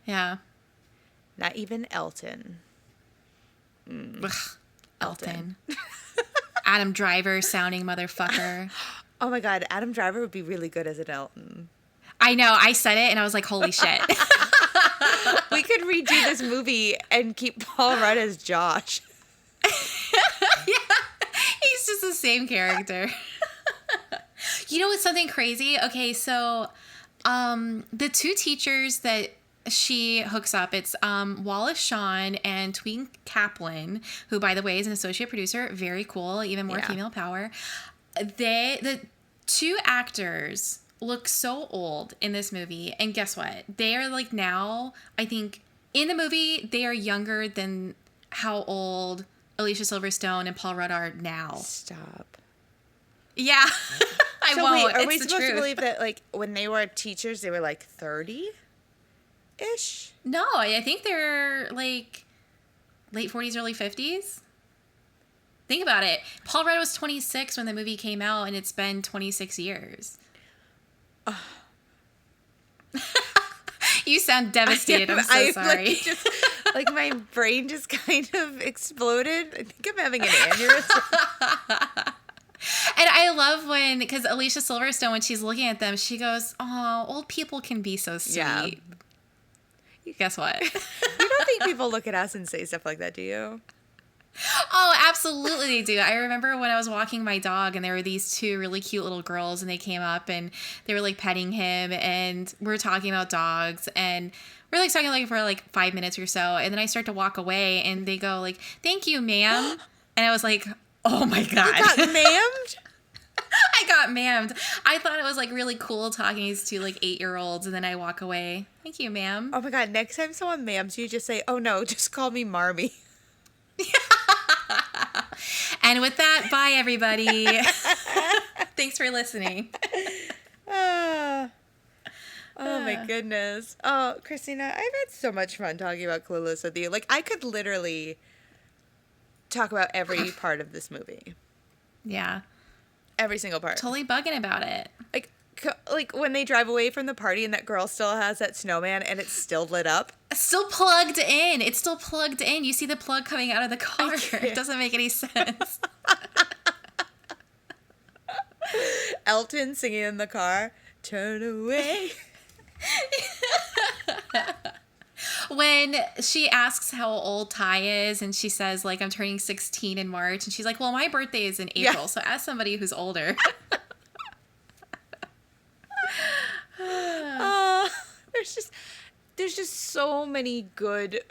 Yeah. Not even Elton. Ugh, Elton. Adam Driver sounding motherfucker. Oh my God, Adam Driver would be really good as an Elton. I know. I said it and I was like, holy shit. We could redo this movie and keep Paul Rudd as Josh. Yeah. He's just the same character. You know what's something crazy? Okay, so the two teachers that she hooks up, it's Wallace Shawn and Tween Kaplan, who, by the way, is an associate producer. Very cool. Even more female power. The two actors look so old in this movie, and guess what? They are like now, I think, in the movie, they are younger than how old Alicia Silverstone and Paul Rudd are now. Stop. Yeah. I So won't. wait, are It's we the supposed to truth. believe that, like, when they were teachers, they were like 30-ish? No, I think they're like late 40s, early 50s. Think about it. Paul Rudd was 26 when the movie came out, and it's been 26 years. You sound devastated. I'm so sorry. Like my brain just kind of exploded. I think I'm having an aneurysm. And I love because Alicia Silverstone, when she's looking at them, she goes, "Oh, old people can be so sweet." Yeah. Guess what? You don't think people look at us and say stuff like that, do you? Oh, absolutely they do. I remember when I was walking my dog and there were these two really cute little girls and they came up and they were like petting him and we were talking about dogs and we're like talking like for like 5 minutes or so. And then I start to walk away and they go like, "Thank you, ma'am." And I was like, oh my God. You got ma'amed? I got ma'amed. I thought it was like really cool talking to like 8-year-olds and then I walk away. "Thank you, ma'am." Oh my God, next time someone ma'ams you, just say, "Oh no, just call me Marmy." And with that, bye everybody. Thanks for listening. Oh my goodness. Oh, Christina, I've had so much fun talking about Clueless with you. Like, I could literally talk about every part of this movie. Yeah. Every single part. Totally bugging about it. Like when they drive away from the party and that girl still has that snowman and it's still lit up. Still plugged in. It's still plugged in. You see the plug coming out of the car. It doesn't make any sense. Elton singing in the car, "Turn away." When she asks how old Ty is and she says like, "I'm turning 16 in March." And she's like, "Well, my birthday is in April." Yeah. So ask somebody who's older. There's just so many good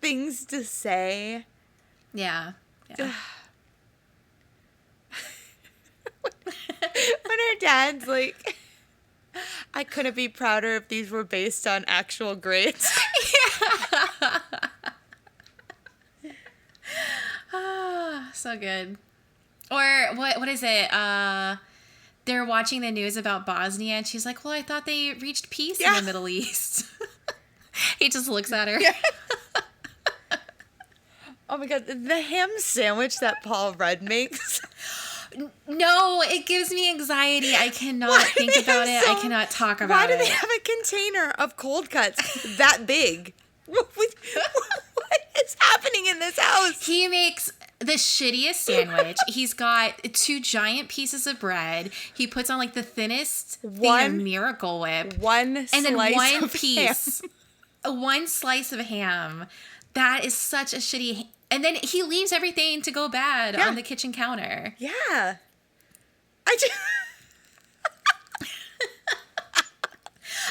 things to say. Yeah. When her dad's like, "I couldn't be prouder if these were based on actual grades." So good. Or what is it? They're watching the news about Bosnia and she's like, "Well, I thought they reached peace in the Middle East." He just looks at her. Yeah. Oh my God, the ham sandwich that Paul Rudd makes. No, it gives me anxiety. I cannot think about it. I cannot talk about Why do it. they have a container of cold cuts that big? What is happening in this house? He makes the shittiest sandwich. He's got 2 giant pieces of bread. He puts on like the thinnest thing of Miracle Whip. One and then slice one of piece. ham. One slice of ham. That is such a shitty. And then he leaves everything to go bad on the kitchen counter. Yeah. I just...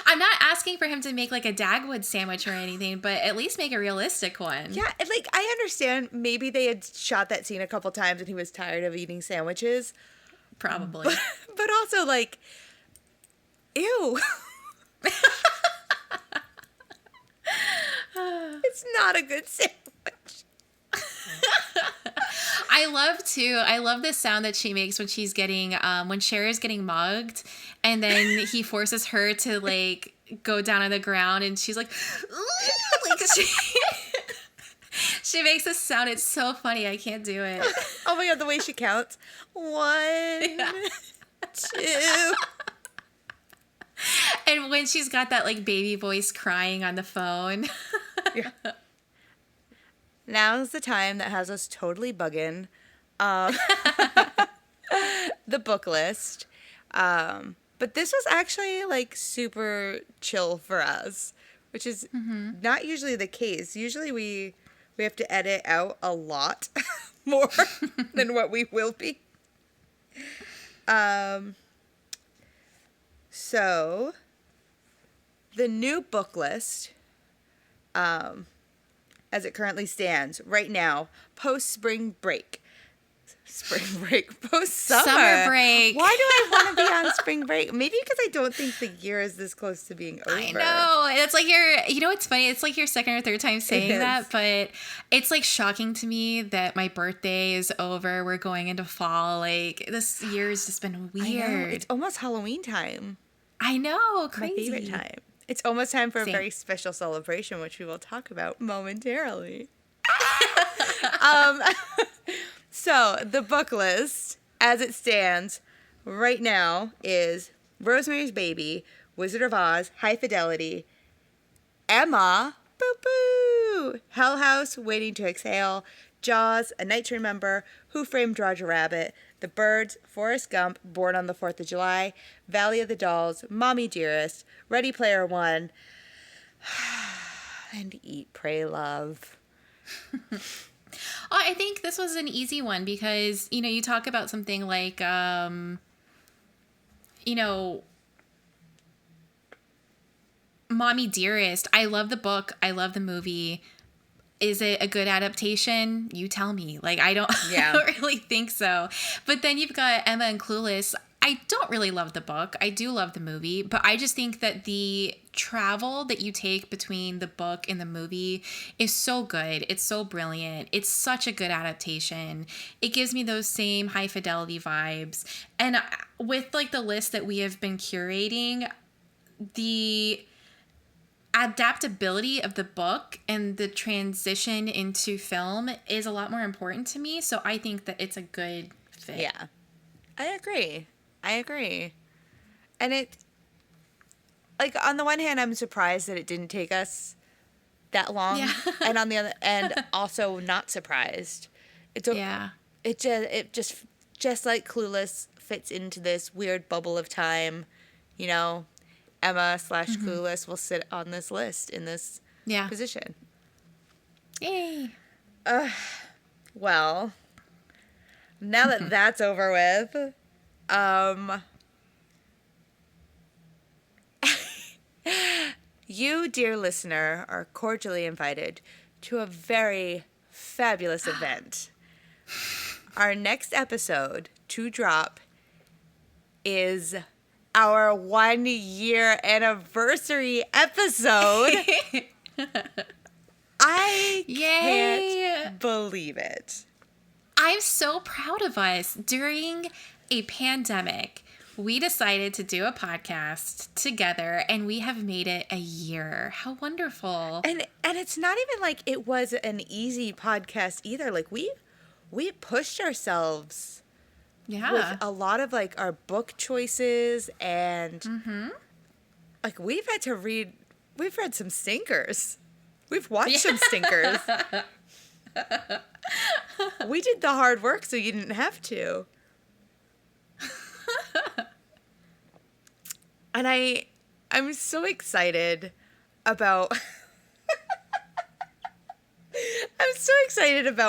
I'm not asking for him to make like a Dagwood sandwich or anything, but at least make a realistic one. Yeah, and, like, I understand maybe they had shot that scene a couple times and he was tired of eating sandwiches. Probably. But also, like, ew. It's not a good sandwich. I love the sound that she makes when she's getting, when Cher is getting mugged, and then he forces her to, like, go down on the ground, and she's like, like she makes this sound. It's so funny. I can't do it. Oh my God, the way she counts. 1, 2. And when she's got that, like, baby voice crying on the phone. Yeah. Now's the time that has us totally bugging. The book list. But this was actually, like, super chill for us, which is not usually the case. Usually we have to edit out a lot more than what we will be. So the new book list, as it currently stands right now, post-spring break. Post-summer. Summer break. Why do I want to be on spring break? Maybe because I don't think the year is this close to being over. I know. It's like you know what's funny? It's like your second or third time saying that, but it's like shocking to me that my birthday is over. We're going into fall. Like, this year's just been weird. I know. It's almost Halloween time. I know. Crazy. My favorite time. It's almost time for Same. a very special celebration, which we will talk about momentarily. So the book list, as it stands right now, is Rosemary's Baby, Wizard of Oz, High Fidelity, Emma, Boo Boo, Hell House, Waiting to Exhale, Jaws, A Night to Remember, Who Framed Roger Rabbit, The Birds, Forrest Gump, Born on the 4th of July, Valley of the Dolls, Mommy Dearest, Ready Player One, and Eat, Pray, Love. Oh, I think this was an easy one because, you know, you talk about something like, you know, Mommy Dearest. I love the book. I love the movie. Is it a good adaptation? You tell me. Like, I don't, I don't really think so. But then you've got Emma and Clueless. I don't really love the book. I do love the movie, but I just think that the travel that you take between the book and the movie is so good. It's so brilliant. It's such a good adaptation. It gives me those same high fidelity vibes. And with like the list that we have been curating, the adaptability of the book and the transition into film is a lot more important to me. So I think that it's a good fit. Yeah, I agree. And it, like, on the one hand, I'm surprised that it didn't take us that long. Yeah. And on the other, and also not surprised. It just like Clueless fits into this weird bubble of time, you know. Emma / Clueless will sit on this list in this position. Yay. Well, now that that's over with, you, dear listener, are cordially invited to a very fabulous event. Our next episode to drop is our 1-year anniversary episode. I can't believe it. I'm so proud of us. During a pandemic, we decided to do a podcast together, and we have made it a year. How wonderful. And it's not even like it was an easy podcast either. Like, we pushed ourselves with a lot of, like, our book choices, and like, we've read some stinkers. We've watched some stinkers. We did the hard work so you didn't have to. And I'm so excited about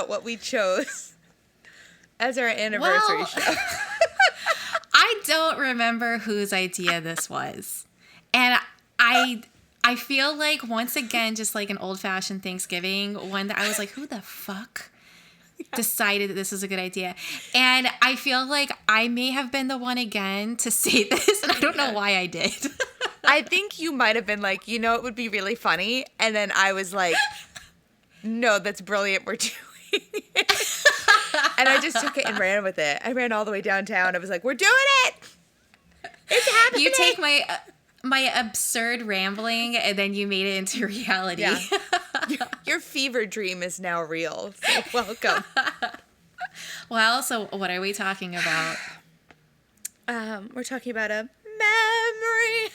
what we chose as our anniversary show. I don't remember whose idea this was. And I feel like once again, just like an old fashioned Thanksgiving one that I was like, who the fuck decided that this is a good idea? And I feel like I may have been the one again to say this, and I don't know why I did. I think you might have been like, it would be really funny. And then I was like, no, that's brilliant. We're doing it. And I just took it and ran with it. I ran all the way downtown. I was like, we're doing it. It's happening. You take my absurd rambling and then you made it into reality. Yeah. Your fever dream is now real. So welcome. Well, so what are we talking about? We're talking about a memory.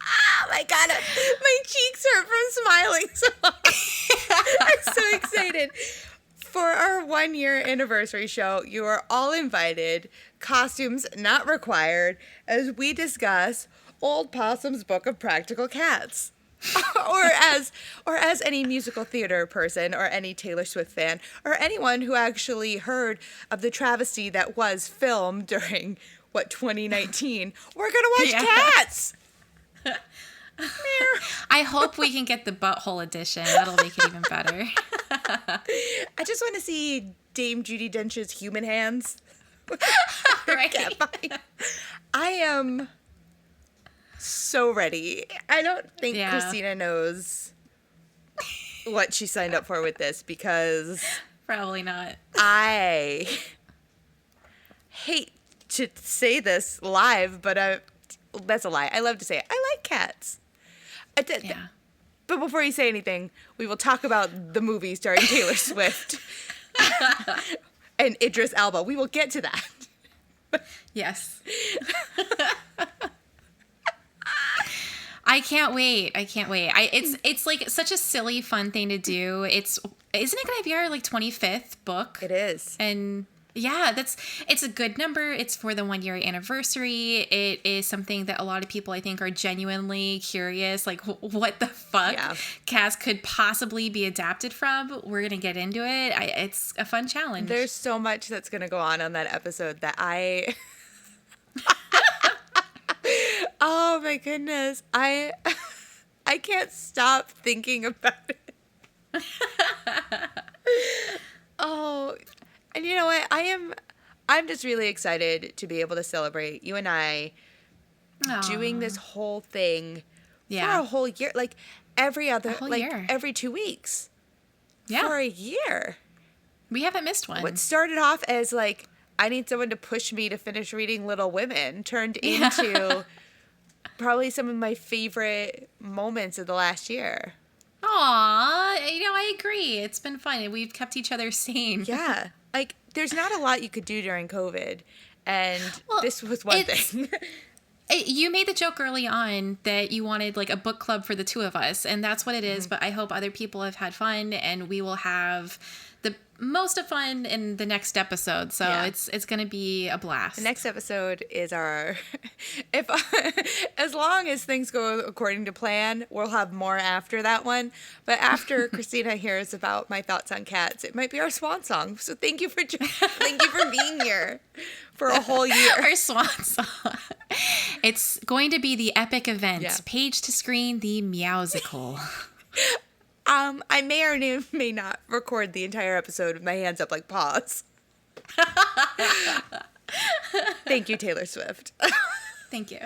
Oh my God. My cheeks hurt from smiling so hard. I'm so excited. For our 1-year anniversary show, you are all invited, costumes not required, as we discuss Old Possum's Book of Practical Cats. or as any musical theater person or any Taylor Swift fan or anyone who actually heard of the travesty that was filmed during, 2019, we're going to watch Cats. I hope we can get the butthole edition. That'll make it even better. I just want to see Dame Judi Dench's human hands. Right. I am so ready. I don't think Christina knows what she signed up for with this because probably not. I hate to say this live, but that's a lie. I love to say it. I like cats. Yeah. But before you say anything, we will talk about the movie starring Taylor Swift and Idris Elba. We will get to that. Yes. I can't wait. It's like such a silly, fun thing to do. Isn't it going to be our 25th book? It is. And yeah, it's a good number. It's for the 1-year anniversary. It is something that a lot of people, I think, are genuinely curious, like what the fuck Cass could possibly be adapted from. We're going to get into it. It's a fun challenge. There's so much that's going to go on that episode that I... Oh my goodness. I can't stop thinking about it. Oh, and you know what? I'm just really excited to be able to celebrate you and I doing this whole thing for a whole year, like every 2 weeks. Yeah. For a year. We haven't missed one. What started off as I need someone to push me to finish reading Little Women turned into probably some of my favorite moments of the last year. Aw, I agree. It's been fun. We've kept each other sane. Yeah. There's not a lot you could do during COVID, and this was one thing. You made the joke early on that you wanted a book club for the two of us, and that's what it is. But I hope other people have had fun, and we will have the most of fun in the next episode. So it's going to be a blast. The next episode is our, as long as things go according to plan, we'll have more after that one. But after Christina hears about my thoughts on cats, it might be our swan song. So thank you for being here for a whole year. Our swan song. It's going to be the epic event, Page to Screen, the Meowsicle. I may or may not record the entire episode with my hands up like paws. Thank you, Taylor Swift. Thank you.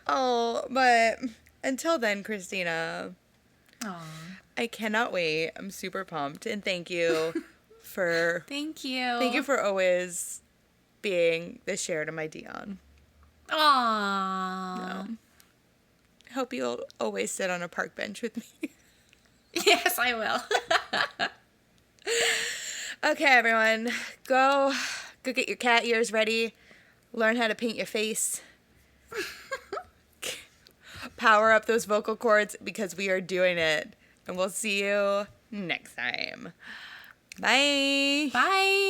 Oh, but until then, Christina, I cannot wait. I'm super pumped. And thank you for... Thank you. Thank you for always being the Sheridan of my Dion. Aww. No. Hope you'll always sit on a park bench with me. Yes, I will. Okay, everyone. Go get your cat ears ready. Learn how to paint your face. Power up those vocal cords because we are doing it. And we'll see you next time. Bye. Bye.